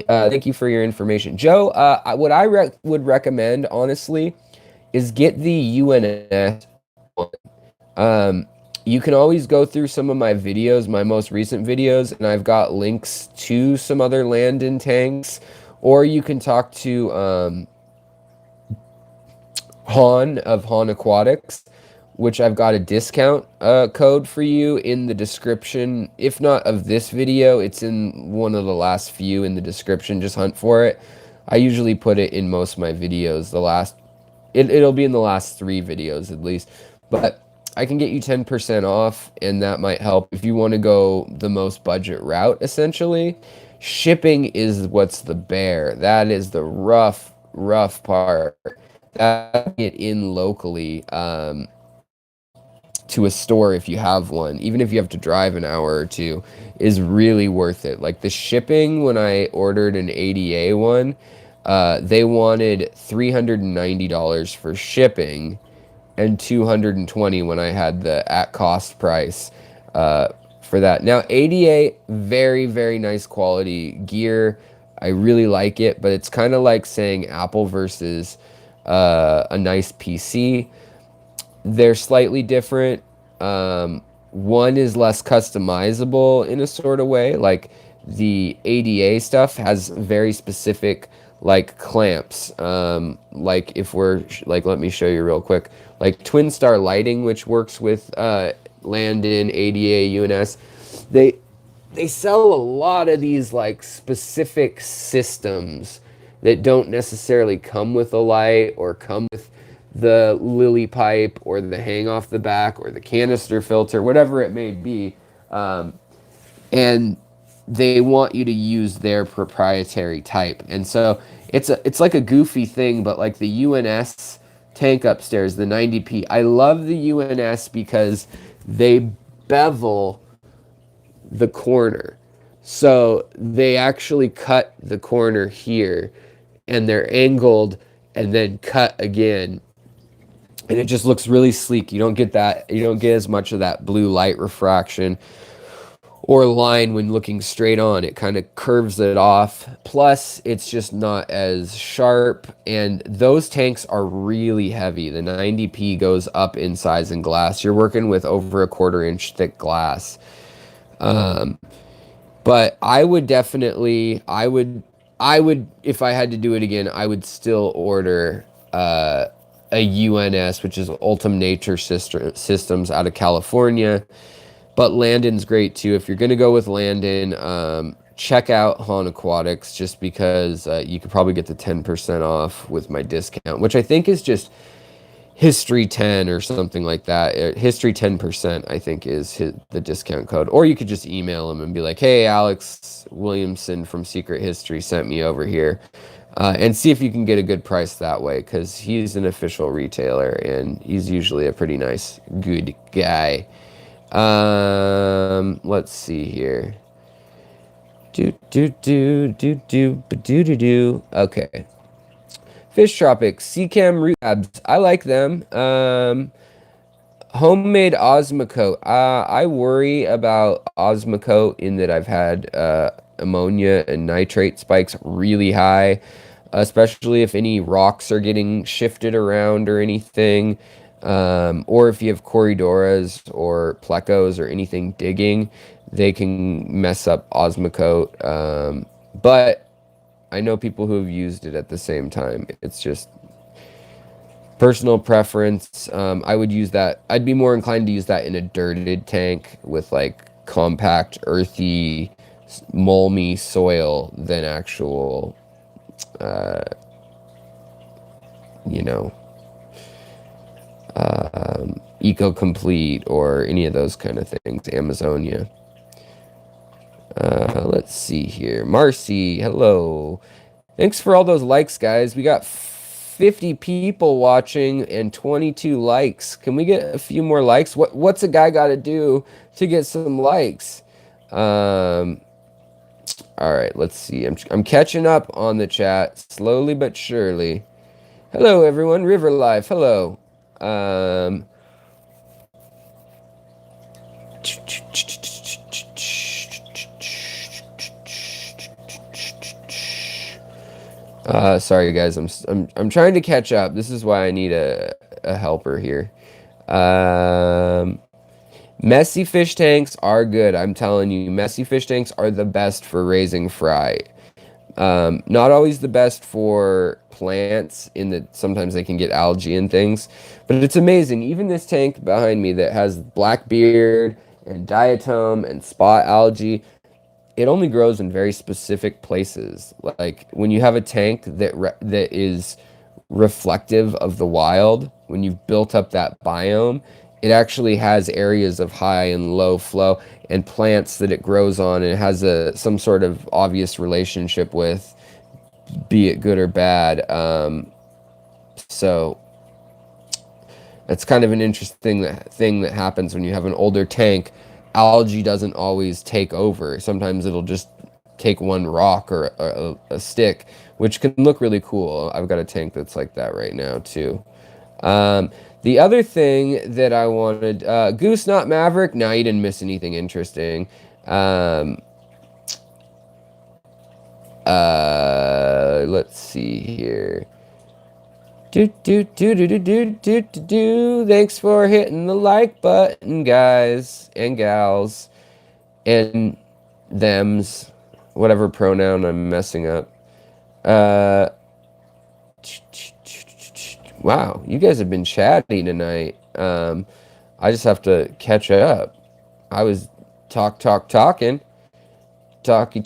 Thank you for your information. Joe, what I would recommend, honestly, is get the UNS one. You can always go through some of my videos, my most recent videos, and I've got links to some other Landon tanks, or you can talk to Han of Han Aquatics, which I've got a discount code for you in the description. If not of this video, it's in one of the last few in the description. Just hunt for it. I usually put it in most of my videos. It'll be in the last 3 videos at least, but I can get you 10% off, and that might help if you want to go the most budget route, essentially. Shipping is what's the bear. That is the rough part. That get in locally to a store if you have one, even if you have to drive an hour or two, is really worth it. Like the shipping, when I ordered an ADA one, they wanted $390 for shipping and $220 when I had the at cost price for that. Now, ADA, very, very nice quality gear. I really like it, but it's kind of like saying Apple versus a nice PC. They're slightly different. One is less customizable in a sort of way. Like the ADA stuff has very specific like clamps. Like if we're like, let me show you real quick. Like Twin Star Lighting, which works with Landon, ADA, UNS. They sell a lot of these like specific systems that don't necessarily come with a light or come with the lily pipe or the hang off the back or the canister filter, whatever it may be. And they want you to use their proprietary type. And so it's like a goofy thing, but like the UNS tank upstairs, the 90p, I love the UNS because they bevel the corner. So they actually cut the corner here and they're angled and then cut again. And it just looks really sleek. You don't get as much of that blue light refraction or line when looking straight on. It kind of curves it off. Plus, it's just not as sharp. And those tanks are really heavy. The 90p goes up in size in glass. You're working with over a 1/4 inch thick glass. But I would definitely, if I had to do it again, I would still order a UNS, which is Ultim Nature Systems out of California. But Landon's great too. If you're going to go with Landon, check out Han Aquatics just because you could probably get the 10% off with my discount, which I think is just History 10 or something like that. History 10%, I think, is the discount code. Or you could just email him and be like, hey, Alex Williamson from Secret History sent me over here. And see if you can get a good price that way, because he's an official retailer and he's usually a pretty nice, good guy. Let's see here. Do. Okay. Fish Tropics, Seachem root tabs. I like them. Homemade Osmocote. I worry about Osmocote in that I've had ammonia and nitrate spikes really high, especially if any rocks are getting shifted around or anything, or if you have corridoras or plecos or anything digging, they can mess up Osmocote. But I know people who have used it at the same time. It's just personal preference. I would use that. I'd be more inclined to use that in a dirted tank with like compact, earthy, molmy soil than actual, you know, Eco-Complete or any of those kind of things. Amazonia. Let's see here. Marcy, hello. Thanks for all those likes, guys. We got 50 people watching and 22 likes. Can we get a few more likes? What's a guy got to do to get some likes? All right, let's see. I'm catching up on the chat slowly but surely. Hello, everyone. River Life. Hello. Sorry guys, I'm trying to catch up. This is why I need a helper here. Messy fish tanks are good. I'm telling you, messy fish tanks are the best for raising fry. Not always the best for plants in that sometimes they can get algae and things, but it's amazing. Even this tank behind me that has blackbeard and diatom and spot algae, it only grows in very specific places. Like when you have a tank that is reflective of the wild, when you've built up that biome, it actually has areas of high and low flow and plants that it grows on, and it has some sort of obvious relationship with, be it good or bad. So it's kind of an interesting thing that happens when you have an older tank. Algae doesn't always take over. Sometimes it'll just take one rock or a stick, which can look really cool. I've got a tank that's like that right now too. The other thing that I wanted, Goose Not Maverick. No, you didn't miss anything interesting. Let's see here. Thanks for hitting the like button, guys and gals and thems, whatever pronoun I'm messing up. Wow, you guys have been chatty tonight. I just have to catch up. I was talking. Talky.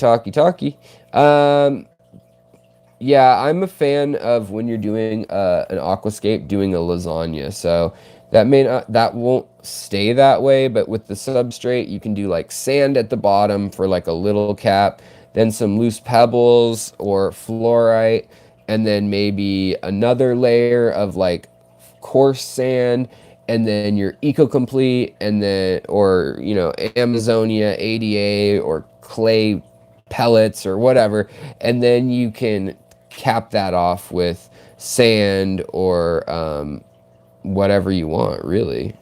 Yeah, I'm a fan of when you're doing an aquascape, doing a lasagna. So that won't stay that way, but with the substrate, you can do like sand at the bottom for like a little cap, then some loose pebbles or fluorite, and then maybe another layer of like coarse sand, and then your Eco-Complete, and then, or, you know, Amazonia, ADA, or clay pellets or whatever, and then you can cap that off with sand or whatever you want, really.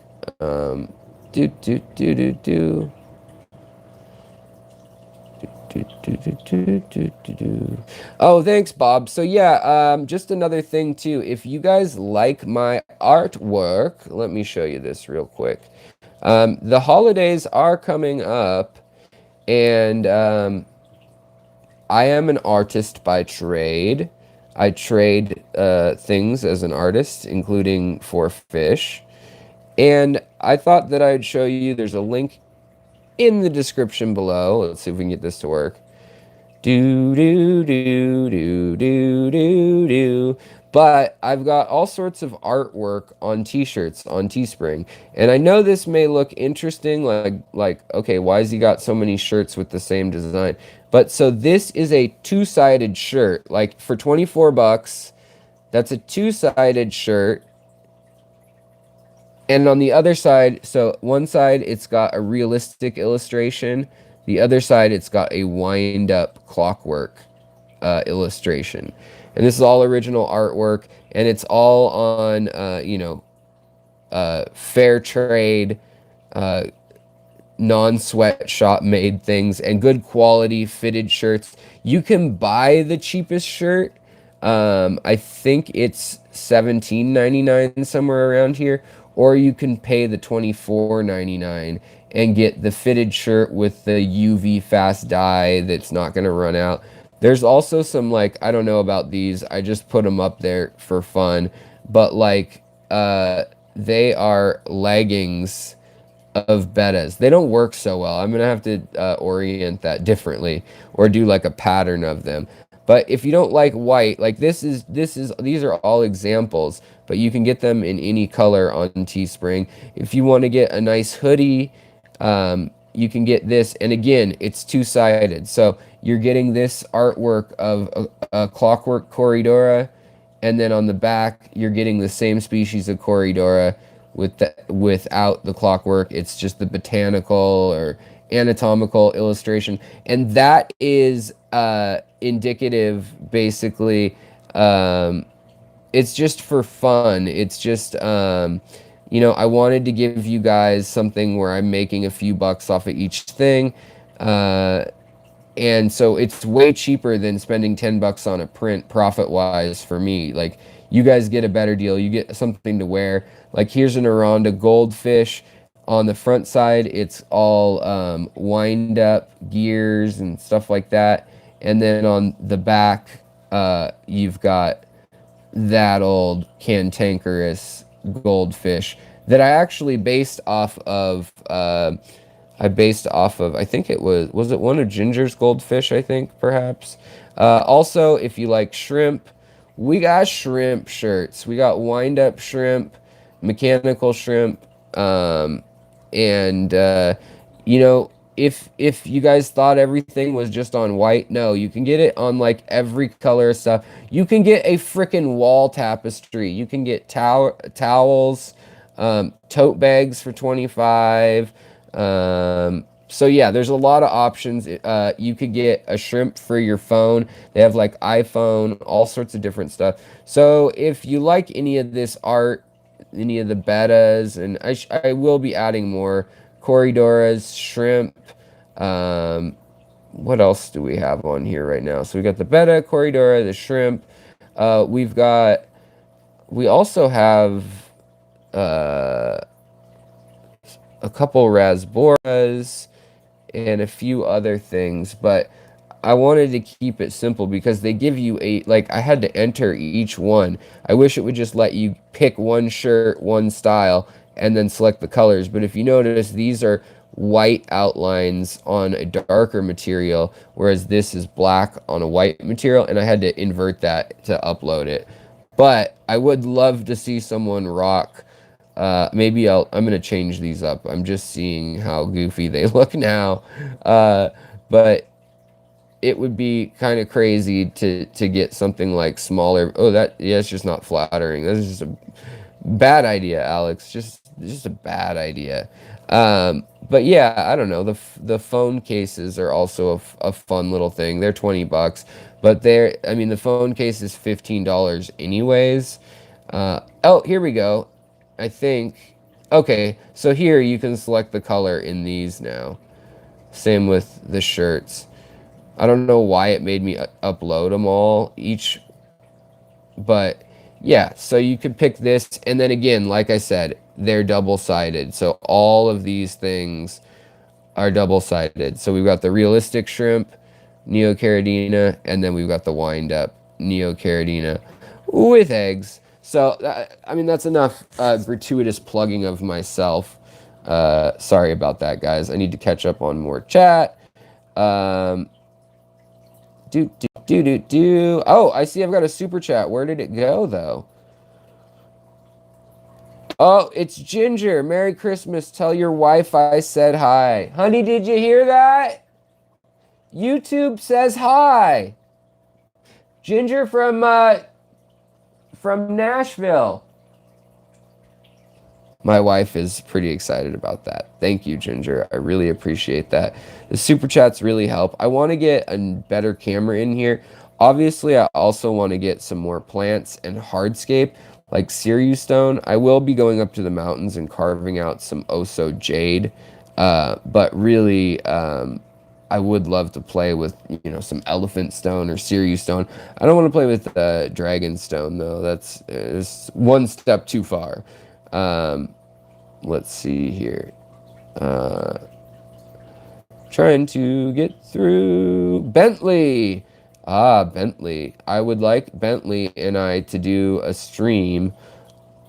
Oh, thanks, Bob. So yeah, just another thing too. If you guys like my artwork, let me show you this real quick. The holidays are coming up, and I am an artist by trade. I trade things as an artist, including for fish. And I thought that I'd show you, there's a link in the description below. Let's see if we can get this to work. But I've got all sorts of artwork on t-shirts on Teespring. And I know this may look interesting, like, okay, why has he got so many shirts with the same design? But so this is a two-sided shirt, like for 24 bucks. That's a two-sided shirt. And on the other side, so one side it's got a realistic illustration, the other side it's got a wind-up clockwork illustration. And this is all original artwork, and it's all on, you know, fair trade, uh, non-sweatshop made things, and good quality fitted shirts. You can buy the cheapest shirt. I think it's $17.99 somewhere around here, or you can pay the $24.99 and get the fitted shirt with the UV fast dye that's not going to run out. There's also some, like, I don't know about these. I just put them up there for fun, but like they are leggings of betas. They don't work so well. I'm gonna have to orient that differently or do like a pattern of them. But if you don't like white, like these are all examples, but you can get them in any color on Teespring. If you want to get a nice hoodie, you can get this. And again, it's two-sided. So you're getting this artwork of a clockwork Corridora, and then on the back, you're getting the same species of Corridora without the clockwork. It's just the botanical or anatomical illustration. And that is indicative, basically. It's just for fun. It's just, you know, I wanted to give you guys something where I'm making a few bucks off of each thing. And so it's way cheaper than spending 10 bucks on a print profit-wise for me. Like, you guys get a better deal. You get something to wear. Like, here's an Aranda goldfish. On the front side, it's all wind-up gears and stuff like that. And then on the back, you've got that old cantankerous goldfish that I actually based off of... I think it was it one of Ginger's goldfish, I think, perhaps. Also, if you like shrimp, we got shrimp shirts. We got wind-up shrimp, mechanical shrimp, and, you know, if you guys thought everything was just on white, no, you can get it on, like, every color of stuff. You can get a frickin' wall tapestry. You can get towels, tote bags for 25. So yeah, there's a lot of options. You could get a shrimp for your phone. They have like iPhone, all sorts of different stuff. So if you like any of this art, any of the betas, and I will be adding more Corridoras, shrimp. What else do we have on here right now? So we got the beta, Corridora, the shrimp. We also have, a couple rasboras and a few other things, but I wanted to keep it simple because they give you I had to enter each one. I wish it would just let you pick one shirt, one style, and then select the colors. But if you notice, these are white outlines on a darker material, whereas this is black on a white material, and I had to invert that to upload it. But I would love to see someone rock. Maybe I'm going to change these up. I'm just seeing how goofy they look now. But it would be kind of crazy to get something like smaller. Oh, it's just not flattering. That's just a bad idea, Alex. Just a bad idea. But yeah, I don't know. The phone cases are also a fun little thing. They're 20 bucks, but the phone case is $15 anyways. Oh, here we go. I think, okay, so here you can select the color in these now. Same with the shirts. I don't know why it made me upload them all each, but yeah, so you could pick this, and then again, like I said, they're double-sided. So all of these things are double-sided. So we've got the realistic shrimp, Neocaridina, and then we've got the wind-up Neocaridina with eggs. So, that's enough gratuitous plugging of myself. Sorry about that, guys. I need to catch up on more chat. Oh, I see I've got a super chat. Where did it go, though? Oh, it's Ginger. Merry Christmas. Tell your wife I said hi. Honey, did you hear that? YouTube says hi. Ginger from Nashville. My wife is pretty excited about that. Thank you, Ginger. I really appreciate that. The super chats really help. I want to get a better camera in here. Obviously, I also want to get some more plants and hardscape like Sirius stone. I will be going up to the mountains and carving out some Oso jade. But really, I would love to play with, some elephant stone or Sirius stone. I don't want to play with dragon stone though. It's one step too far. Let's see here. Trying to get through Bentley. Ah, Bentley. I would like Bentley and I to do a stream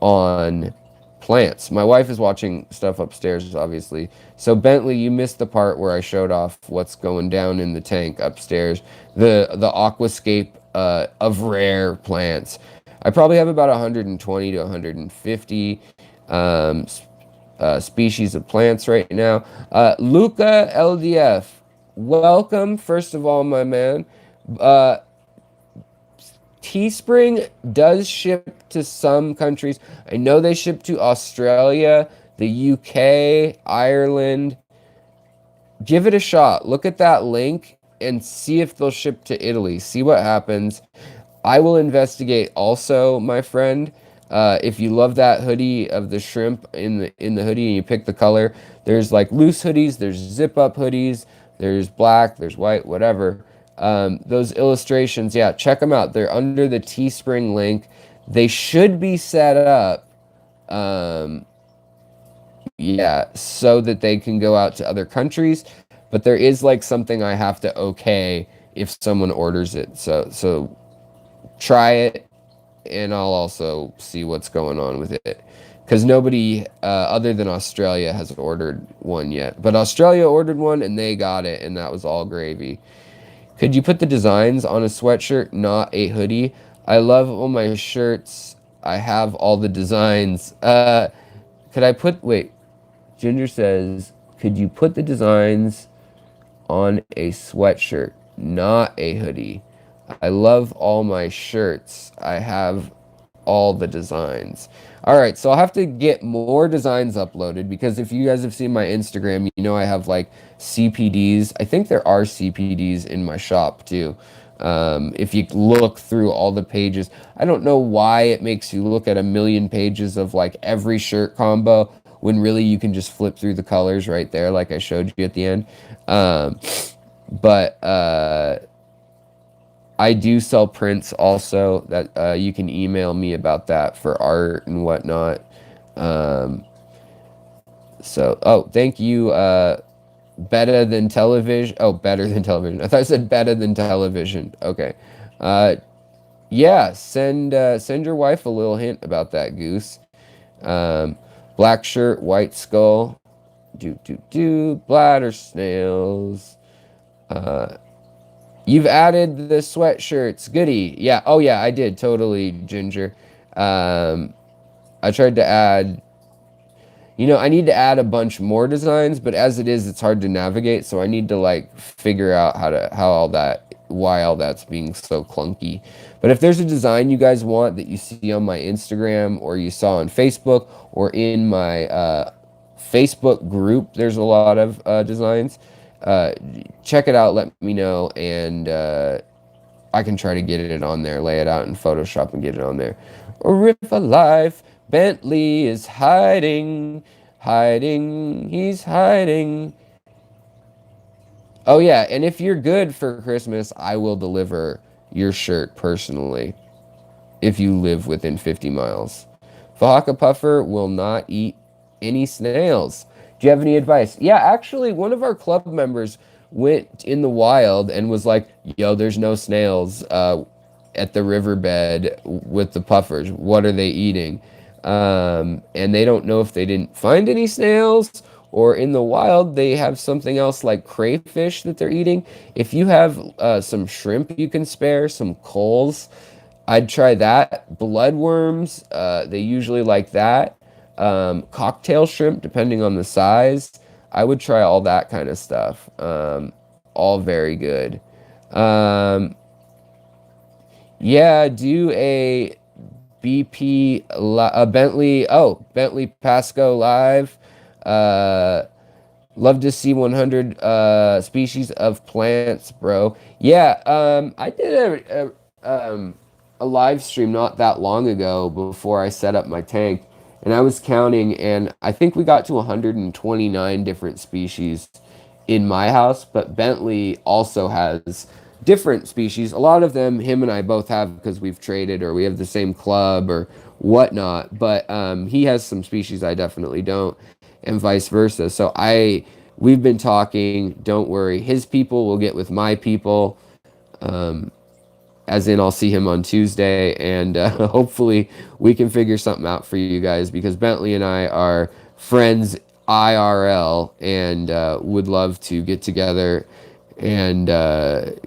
on plants. My wife is watching stuff upstairs, obviously. So Bentley, you missed the part where I showed off what's going down in the tank upstairs. The aquascape of rare plants. I probably have about 120 to 150 species of plants right now. Luca LDF, welcome, first of all, my man. Teespring does ship to some countries. I know they ship to Australia, the UK, Ireland. Give it a shot. Look at that link and see if they'll ship to Italy. See what happens. I will investigate also, my friend. If you love that hoodie of the shrimp in the hoodie and you pick the color, there's like loose hoodies, there's zip up hoodies, there's black, there's white, whatever. Those illustrations, yeah, check them out. They're under the Teespring link. They should be set up, yeah, so that they can go out to other countries. But there is like something I have to okay if someone orders it. So try it, and I'll also see what's going on with it. Because nobody other than Australia has ordered one yet. But Australia ordered one, and they got it, and that was all gravy. Could you put the designs on a sweatshirt, not a hoodie? I love all my shirts. I have all the designs. Could I put... Wait. Ginger says, could you put the designs on a sweatshirt, not a hoodie? I love all my shirts. I have all the designs. All right, so I'll have to get more designs uploaded because if you guys have seen my Instagram, you know I have like CPDs. I think there are CPDs in my shop too. If you look through all the pages, I don't know why it makes you look at a million pages of like every shirt combo when really you can just flip through the colors right there like I showed you at the end. But I do sell prints also that you can email me about that for art and whatnot. Oh, thank you. Better than television. Oh, better than television. I thought I said better than television. Okay. Yeah, send your wife a little hint about that, Goose. Black shirt, white skull. Bladder snails. You've added the sweatshirts. Goody. Yeah. Oh, yeah, I did. Totally, Ginger. I tried to add... I need to add a bunch more designs, but as it is, it's hard to navigate, so I need to, like, figure out why all that's being so clunky. But if there's a design you guys want that you see on my Instagram, or you saw on Facebook, or in my Facebook group, there's a lot of designs. Check it out, let me know, and I can try to get it on there, lay it out in Photoshop and get it on there. Rip Alive, Bentley is hiding, he's hiding. Oh yeah, and if you're good for Christmas, I will deliver your shirt personally, if you live within 50 miles. Fahaka Puffer will not eat any snails. Do you have any advice? Yeah, actually, one of our club members went in the wild and was like, yo, there's no snails at the riverbed with the puffers. What are they eating? And they don't know if they didn't find any snails or in the wild they have something else like crayfish that they're eating. If you have some shrimp you can spare, some coals, I'd try that. Bloodworms, they usually like that. Cocktail shrimp, depending on the size. I would try all that kind of stuff. All very good. Yeah, do a Bentley. Oh, Bentley Pasco Live. Uh, Love to see 100 species of plants, bro. Yeah, I did a live stream not that long ago before I set up my tank, and I was counting, and I think we got to 129 different species in my house, but Bentley also has different species. A lot of them him and I both have because we've traded or we have the same club or whatnot, but he has some species I definitely don't, and vice versa. So we've been talking, don't worry. His people will get with my people. As in I'll see him on Tuesday, and hopefully we can figure something out for you guys, because Bentley and I are friends IRL, and would love to get together and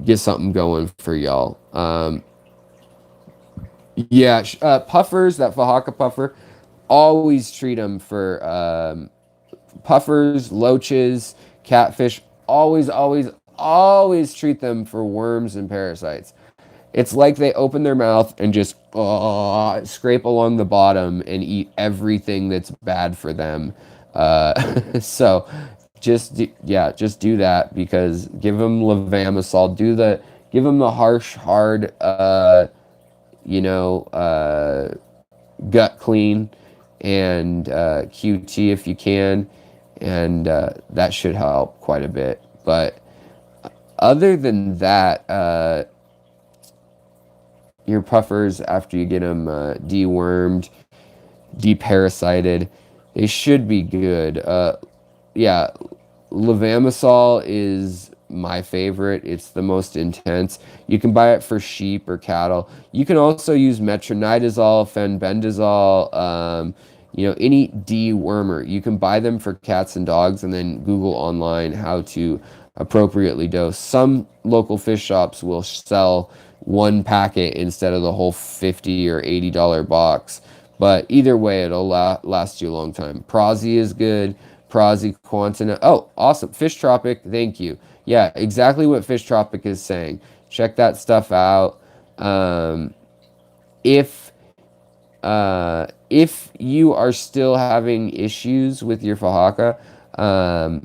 get something going for y'all. Yeah, puffers, that Fahaka puffer, always treat them for puffers, loaches, catfish. Always, always, always treat them for worms and parasites. It's like they open their mouth and just scrape along the bottom and eat everything that's bad for them. So just do that, because give them levamisole. Give them the harsh, hard, you know, gut clean and QT if you can, and that should help quite a bit. But other than that, your puffers, after you get them dewormed, deparasited, they should be good. Yeah, levamisole is my favorite. It's the most intense. You can buy it for sheep or cattle. You can also use metronidazole, fenbendazole, you know, any dewormer. You can buy them for cats and dogs, and then Google online how to appropriately dose. Some local fish shops will sell one packet instead of the whole $50 or $80 box. But either way, it'll last you a long time. Prazi is good. Prazi, Quantina. Oh, awesome. Fish Tropic, thank you. Yeah, exactly what Fish Tropic is saying. Check that stuff out. If you are still having issues with your Fahaka, I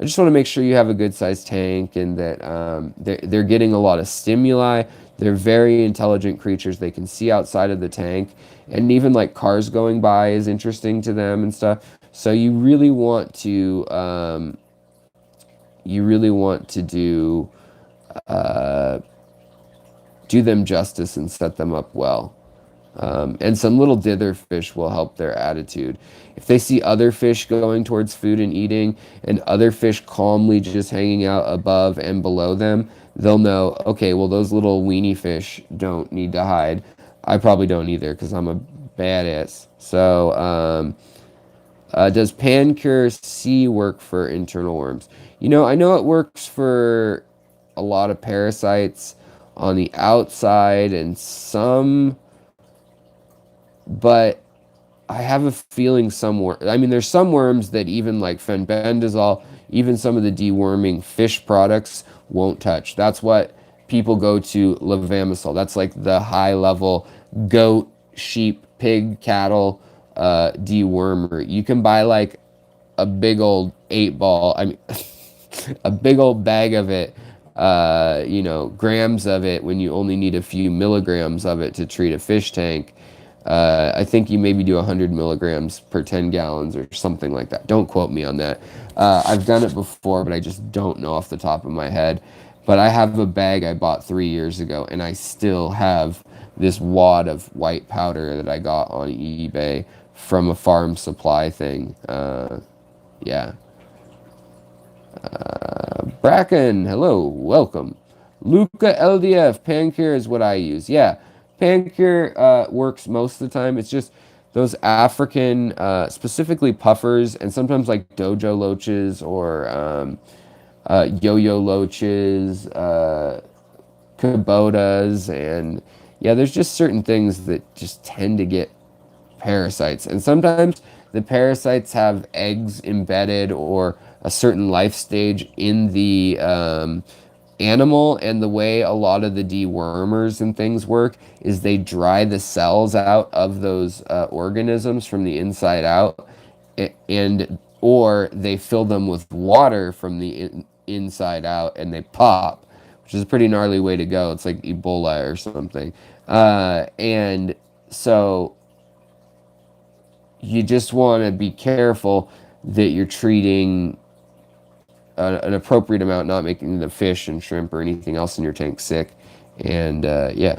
just want to make sure you have a good sized tank, and that they're getting a lot of stimuli. They're very intelligent creatures. They can see outside of the tank, and even like cars going by is interesting to them and stuff. So you really want to do them justice and set them up well. And some little dither fish will help their attitude. If they see other fish going towards food and eating, and other fish calmly just hanging out above and below them, they'll know, okay, well, those little weenie fish don't need to hide. I probably don't either, because I'm a badass. So, does Pancure C work for internal worms? You know, I know it works for a lot of parasites on the outside and some, but I have a feeling I mean, there's some worms that even like fenbendazole, even some of the deworming fish products won't touch. That's what people go to levamisole. That's like the high level goat, sheep, pig, cattle dewormer. You can buy like a big old 8-ball, I mean, a big old bag of it, you know, grams of it, when you only need a few milligrams of it to treat a fish tank. I think you maybe do 100 milligrams per 10 gallons or something like that. Don't quote me on that. I've done it before, but I just don't know off the top of my head. But I have a bag I bought 3 years ago, and I still have this wad of white powder that I got on eBay from a farm supply thing. Yeah. Bracken, hello, welcome. Luca LDF, Pancure is what I use. Yeah, Pancure works most of the time. It's just those African, specifically puffers, and sometimes like dojo loaches or yo-yo loaches, Kubotas, and yeah, there's just certain things that just tend to get parasites. And sometimes the parasites have eggs embedded or a certain life stage in the animal, and the way a lot of the dewormers and things work is they dry the cells out of those organisms from the inside out, and or they fill them with water from the inside out and they pop, which is a pretty gnarly way to go. It's like Ebola or something. And so you just want to be careful that you're treating an appropriate amount, not making the fish and shrimp or anything else in your tank sick. And yeah.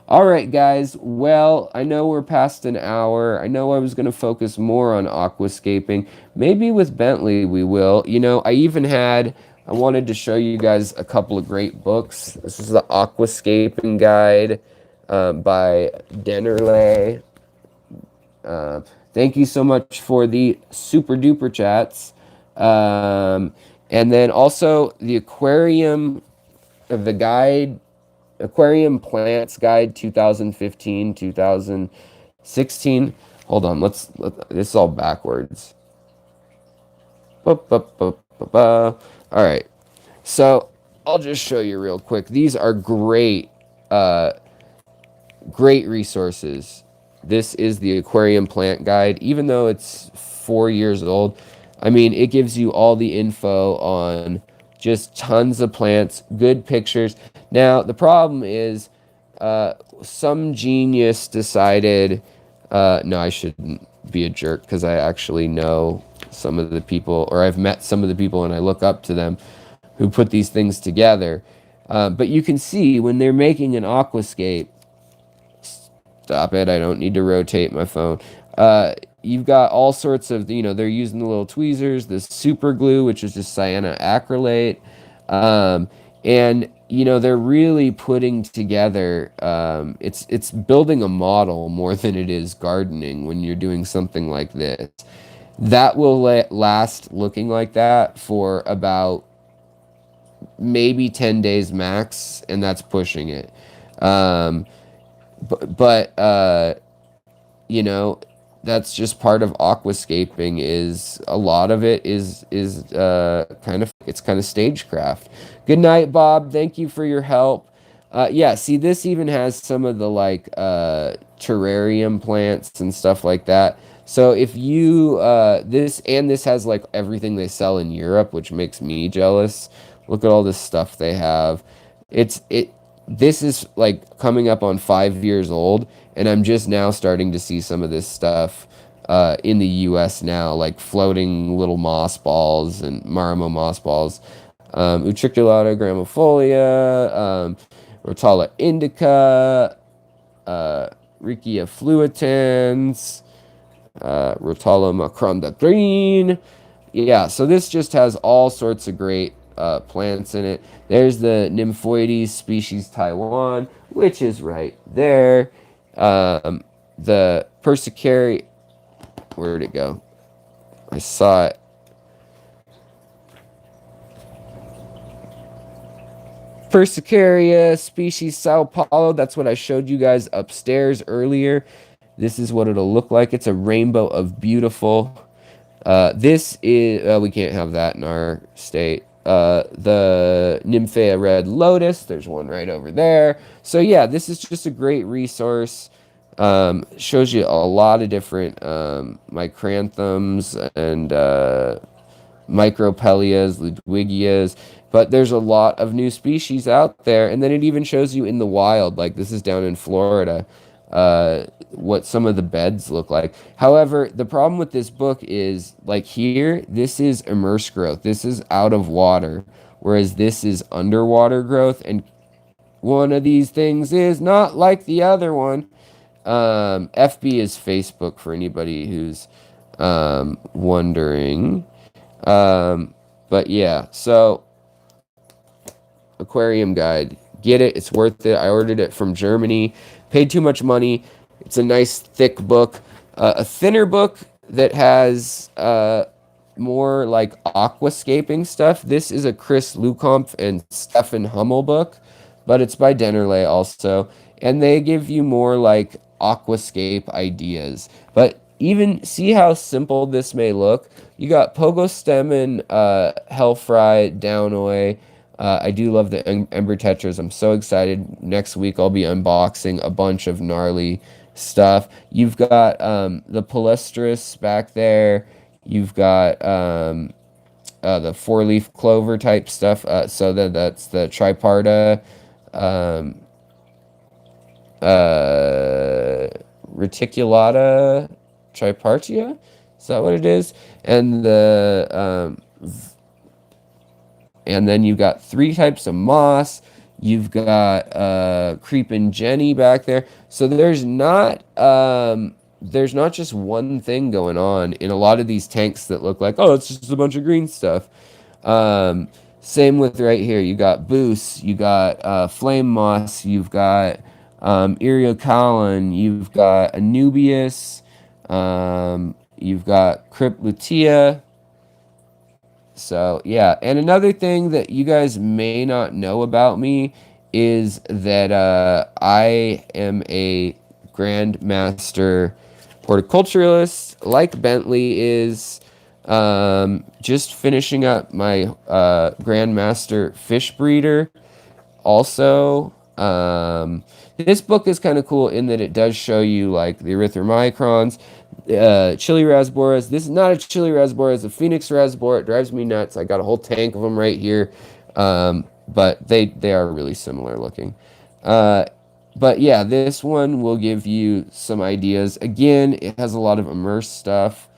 All right, guys. Well, I know we're past an hour. I know I was going to focus more on aquascaping. Maybe with Bentley we will. You know, I wanted to show you guys a couple of great books. This is the Aquascaping Guide by Dennerle. Thank you so much for the super duper chats. And then also the aquarium Plants Guide 2015, 2016. Hold on, this is all backwards. All right. So I'll just show you real quick. These are great resources. This is the Aquarium Plant Guide, even though it's 4 years old. I mean, it gives you all the info on just tons of plants, good pictures. Now, the problem is some genius decided, no, I shouldn't be a jerk because I actually know some of the people, or I've met some of the people and I look up to them who put these things together. But you can see when they're making an aquascape, stop it, I don't need to rotate my phone. You've got all sorts of, they're using the little tweezers, the super glue, which is just cyanoacrylate. And, they're really putting together, it's building a model more than it is gardening when you're doing something like this. That will last looking like that for about maybe 10 days max, and that's pushing it. But that's just part of aquascaping. Is a lot of it is kind of stagecraft. Good night, Bob. Thank you for your help. Yeah, see, this even has some of the terrarium plants and stuff like that. So if you this has like everything they sell in Europe, which makes me jealous. Look at all this stuff they have. This is like coming up on 5 years old, and I'm just now starting to see some of this stuff in the US now, like floating little moss balls and Marimo moss balls. Utriculata gramifolia, Rotala indica, Riccia fluitans, Rotala macronda green. Yeah, so this just has all sorts of great plants in it. There's the Nymphoides species Taiwan, which is right there. The Persicaria, where'd it go? I saw it. Persicaria species Sao Paulo, that's what I showed you guys upstairs earlier. This is what it'll look like. It's a rainbow of beautiful. This is, we can't have that in our state. The Nymphea Red Lotus, there's one right over there. So yeah, this is just a great resource. Shows you a lot of different micranthums and micropellias, ludwigias, but there's a lot of new species out there. And then it even shows you in the wild, like this is down in Florida, what some of the beds look like. However, the problem with this book is, like here, this is immersed growth. This is out of water, whereas this is underwater growth. And one of these things is not like the other one. FB is Facebook for anybody who's wondering. But yeah, so aquarium guide, get it, it's worth it. I ordered it from Germany, paid too much money. It's a nice thick book, a thinner book that has more like aquascaping stuff. This is a Chris Lukampf and Stefan Hummel book, but it's by Dennerle also, and they give you more like aquascape ideas. But even see how simple this may look. You got pogo stem and hellfry downoy. I do love the ember tetras. I'm so excited. Next week I'll be unboxing a bunch of gnarly stuff. You've got the palestris back there. You've got the four-leaf clover type stuff. So that's the triparta um, uh, reticulata tripartia. Is that what it is? And then you've got three types of moss. You've got creeping Jenny back there. So there's not just one thing going on in a lot of these tanks that look like, oh, it's just a bunch of green stuff. Same with right here. You got Boost, you got Flame Moss, you've got Eriocolon, you've got Anubius, you've got Crypt Lutea. So, yeah. And another thing that you guys may not know about me is that I am a Grandmaster horticulturalist, like Bentley is. Just finishing up my Grandmaster fish breeder. Also, this book is kind of cool in that it does show you like the erythromicrons, chili rasboras. This is not a chili rasbora, it's a phoenix rasbora. It drives me nuts. I got a whole tank of them right here. But they are really similar looking. But yeah, this one will give you some ideas. Again, it has a lot of immersed stuff.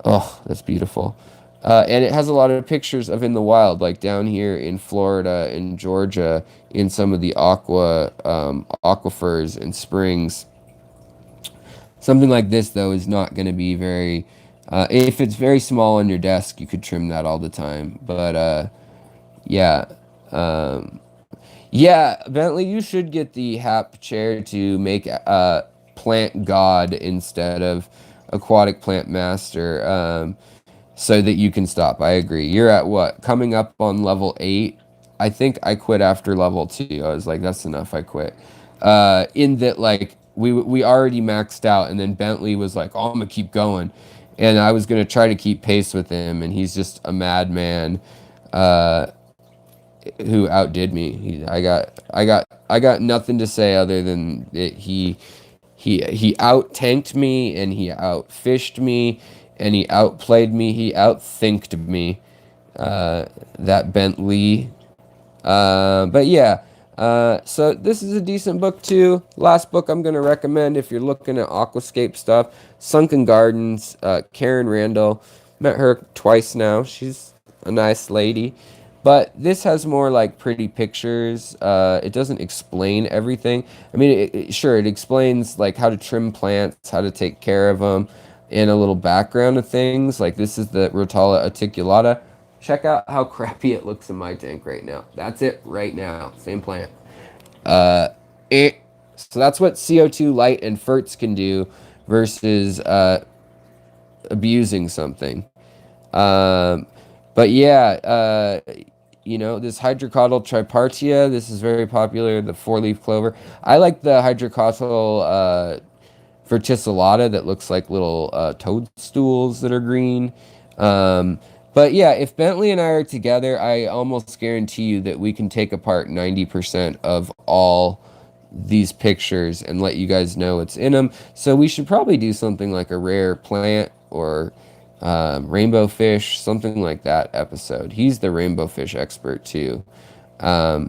Oh, that's beautiful. And it has a lot of pictures of in the wild, like down here in Florida and Georgia, in some of the aquifers and springs. Something like this, though, is not going to be very... if it's very small on your desk, you could trim that all the time. But, yeah. Yeah, Bentley, you should get the Hap chair to make Plant God instead of Aquatic Plant Master, so that you can stop. I agree. You're at what? Coming up on level 8? I think I quit after level 2. I was like, that's enough. I quit. In that, like, we already maxed out, and then Bentley was like, oh, I'm gonna keep going, and I was gonna try to keep pace with him, and he's just a madman who outdid me. I got nothing to say other than that he out tanked me, and he out fished me, and he outplayed me. He outthinked me. That Bentley. But yeah. So this is a decent book too. Last book I'm going to recommend if you're looking at aquascape stuff, Sunken Gardens, Karen Randall. Met her twice now. She's a nice lady. But this has more like pretty pictures. It doesn't explain everything. I mean, sure, it explains like how to trim plants, how to take care of them, and a little background of things. Like this is the Rotala articulata. Check out how crappy it looks in my tank right now. That's it right now. Same plant. So that's what CO2 light and ferts can do versus abusing something. But yeah, you know, this hydrocotyle tripartia, this is very popular, the four-leaf clover. I like the hydrocotyle verticillata that looks like little toadstools that are green. But yeah, if Bentley and I are together, I almost guarantee you that we can take apart 90% of all these pictures and let you guys know what's in them. So we should probably do something like a rare plant or rainbow fish, something like that episode. He's the rainbow fish expert too. UG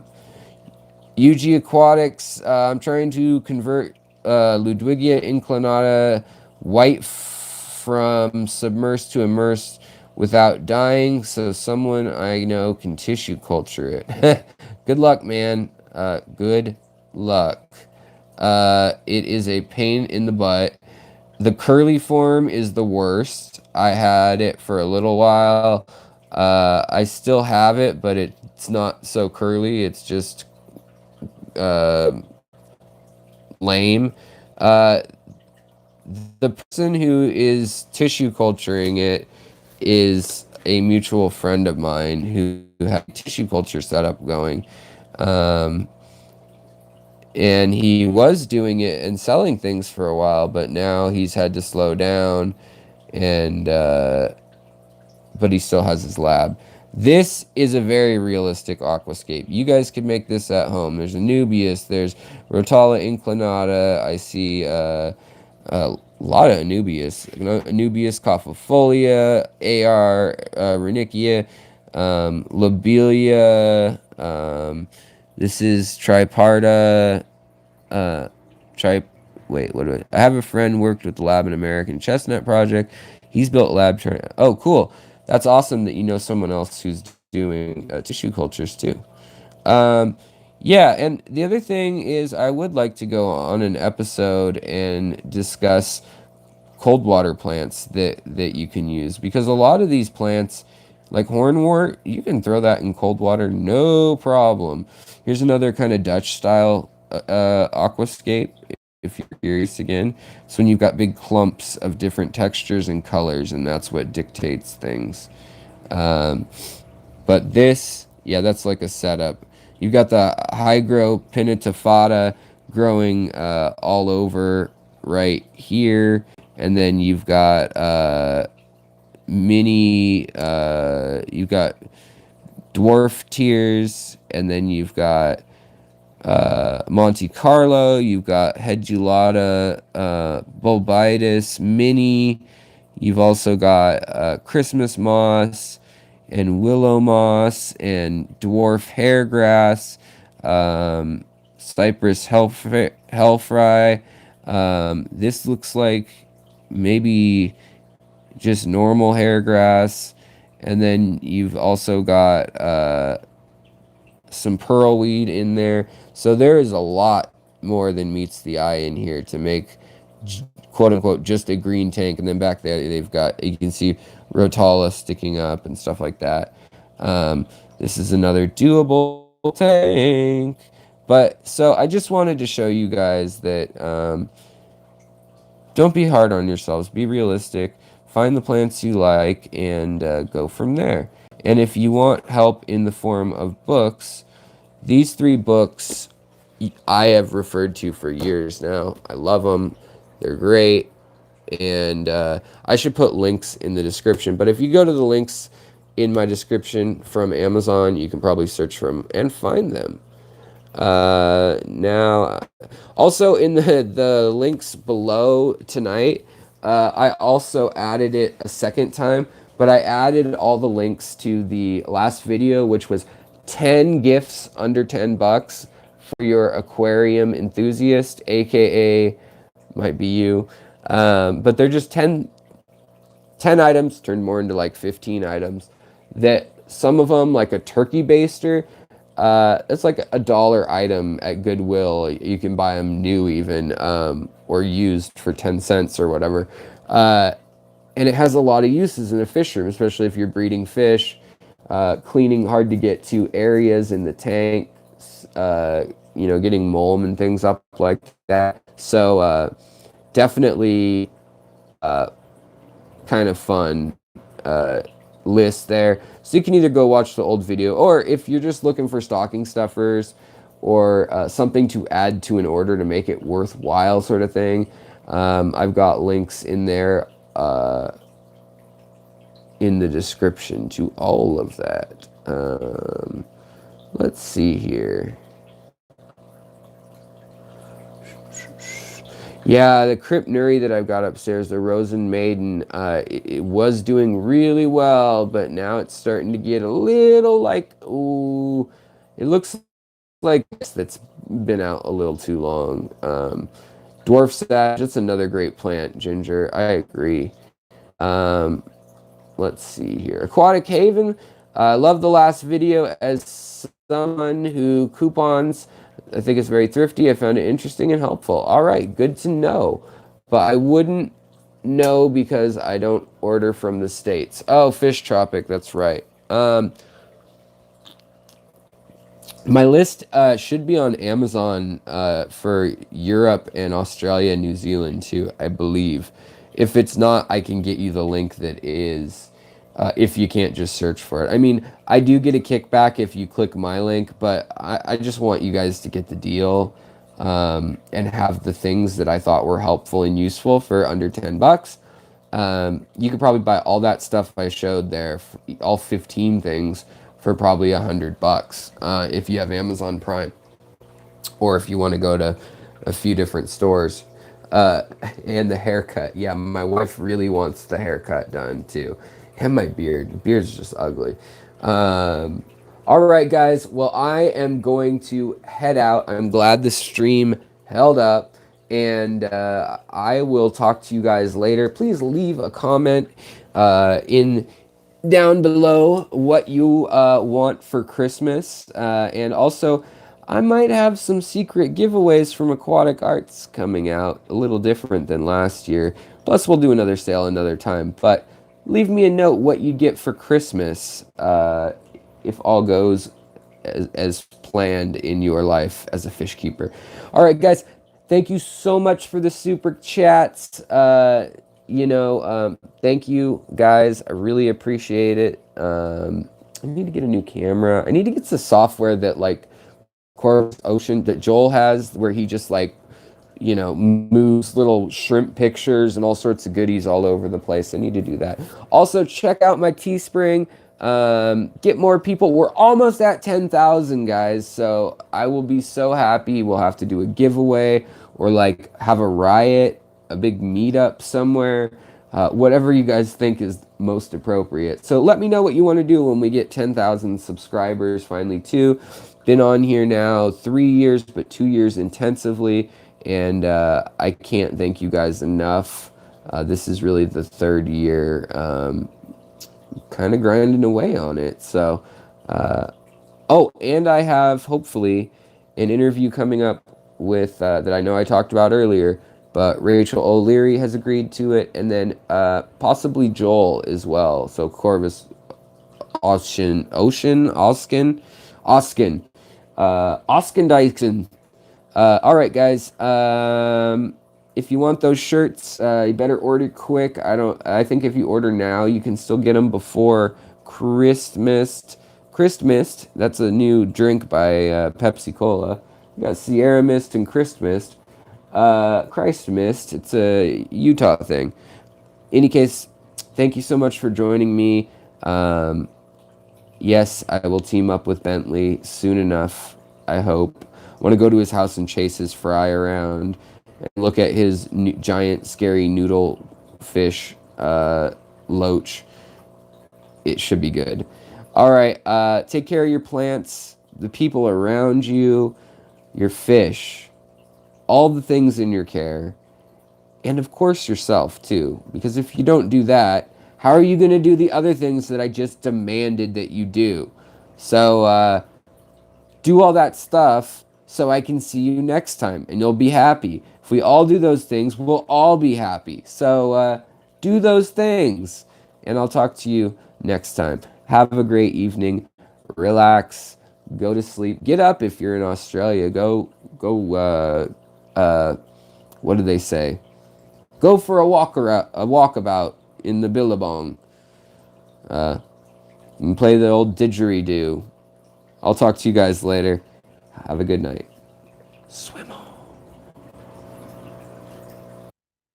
Aquatics, I'm trying to convert Ludwigia inclinata white from submersed to immersed without dying, so someone I know can tissue culture it. Good luck, man. Good luck. It is a pain in the butt. The curly form is the worst. I had it for a little while. I still have it, but it's not so curly. It's just lame. The person who is tissue culturing it is a mutual friend of mine who had tissue culture setup going. and he was doing it and selling things for a while, but now he's had to slow down, and but he still has his lab. This is a very realistic aquascape. You guys can make this at home. There's Anubias, there's Rotala inclinata. I see a lot of Anubias. Anubias cophifolia, AR renicia, lobelia. This is triparta. Uh, tri. Wait, what do I have a friend worked with the Lab in American Chestnut Project. He's built lab. Oh, cool. That's awesome that you know someone else who's doing tissue cultures too. Um, yeah, and the other thing is I would like to go on an episode and discuss cold water plants that you can use, because a lot of these plants, like hornwort, you can throw that in cold water no problem. Here's another kind of Dutch style aquascape, if you're curious again. It's when you've got big clumps of different textures and colors, and that's what dictates things. Um, but this, yeah, that's like a setup. You've got the Hygro pinnatifata growing all over right here. And then you've got you've got dwarf tiers. And then you've got Monte Carlo. You've got Hedulata bulbitis mini. You've also got Christmas moss and willow moss and dwarf hairgrass, cypress hellfry. This looks like maybe just normal hairgrass. And then you've also got some pearlweed in there. So there is a lot more than meets the eye in here to make quote unquote just a green tank. And then back there they've got, you can see rotala sticking up and stuff like that. This is another doable tank. But so I just wanted to show you guys that don't be hard on yourselves. Be realistic. Find the plants you like and go from there. And if you want help in the form of books, these 3 books I have referred to for years now. I love them. They're great. And I should put links in the description. But if you go to the links in my description from Amazon, you can probably search for them and find them. Now, also in the links below tonight, I also added it a second time, but I added all the links to the last video, which was 10 gifts under 10 bucks for your aquarium enthusiast, aka might be you. But they're just 10 items turned more into like 15 items, that some of them, like a turkey baster, it's like $1 item at Goodwill. You can buy them new even, or used for 10 cents or whatever. And it has a lot of uses in a fish room, especially if you're breeding fish, cleaning hard to get to areas in the tank, you know, getting mulm and things up like that. So definitely kind of fun list there. So you can either go watch the old video, or if you're just looking for stocking stuffers or something to add to an order to make it worthwhile sort of thing, I've got links in there in the description to all of that. Let's see here. Yeah, the Crypnuri that I've got upstairs, the Rosen Maiden, it was doing really well, but now it's starting to get a little like, ooh, it looks like that's been out a little too long. Dwarf Sage, that's another great plant, Ginger, I agree. Let's see here. Aquatic Haven, I love the last video. As someone who coupons, I think it's very thrifty. I found it interesting and helpful. All right, good to know. But I wouldn't know because I don't order from the States. Oh, Fish Tropic, that's right. My list should be on Amazon for Europe and Australia and New Zealand too, I believe. If it's not, I can get you the link that is, if you can't just search for it. I mean, I do get a kickback if you click my link, but I just want you guys to get the deal. and have the things that I thought were helpful and useful for under 10 bucks. You could probably buy all that stuff I showed there, all 15 things, for probably 100 bucks if you have Amazon Prime, or if you want to go to a few different stores. And the haircut. Yeah, my wife really wants the haircut done too. And my beard. The beard's just ugly. All right, guys. Well, I am going to head out. I'm glad the stream held up. And I will talk to you guys later. Please leave a comment in down below what you want for Christmas. And also, I might have some secret giveaways from Aquatic Arts coming out, a little different than last year. Plus, we'll do another sale another time. But leave me a note what you get for Christmas if all goes as planned in your life as a fish keeper. All right, guys. Thank you so much for the super chats. Thank you, guys. I really appreciate it. I need to get a new camera. I need to get the software that, like, Coral Ocean that Joel has, where he just, like, moves little shrimp pictures and all sorts of goodies all over the place. I need to do that. Also, check out my Teespring. Get more people. We're almost at 10,000, guys, so I will be so happy. We'll have to do a giveaway, or like have a riot, a big meetup somewhere, whatever you guys think is most appropriate. So let me know what you want to do when we get 10,000 subscribers finally too. Been on here now 3 years, but 2 years intensively, and I can't thank you guys enough. This is really the third year, kind of grinding away on it. So, oh, and I have hopefully an interview coming up with that I know I talked about earlier, but Rachel O'Leary has agreed to it, and then possibly Joel as well. So Corvus Oskin Dyson. All right, guys. If you want those shirts, you better order quick. I think if you order now, you can still get them before Christmas. Christmas. That's a new drink by Pepsi Cola. You got Sierra Mist and Christmas. Christ Mist. It's a Utah thing. Any case, thank you so much for joining me. Yes, I will team up with Bentley soon enough, I hope. I want to go to his house and chase his fry around and look at his giant, scary noodle fish loach. It should be good. All right, take care of your plants, the people around you, your fish, all the things in your care, and of course yourself too. Because if you don't do that, how are you going to do the other things that I just demanded that you do? So do all that stuff so I can see you next time and you'll be happy. If we all do those things, we'll all be happy. So do those things, and I'll talk to you next time. Have a great evening. Relax. Go to sleep. Get up if you're in Australia. Go. What do they say? Go for a walkabout in the Billabong. And play the old didgeridoo. I'll talk to you guys later. Have a good night. Swim on.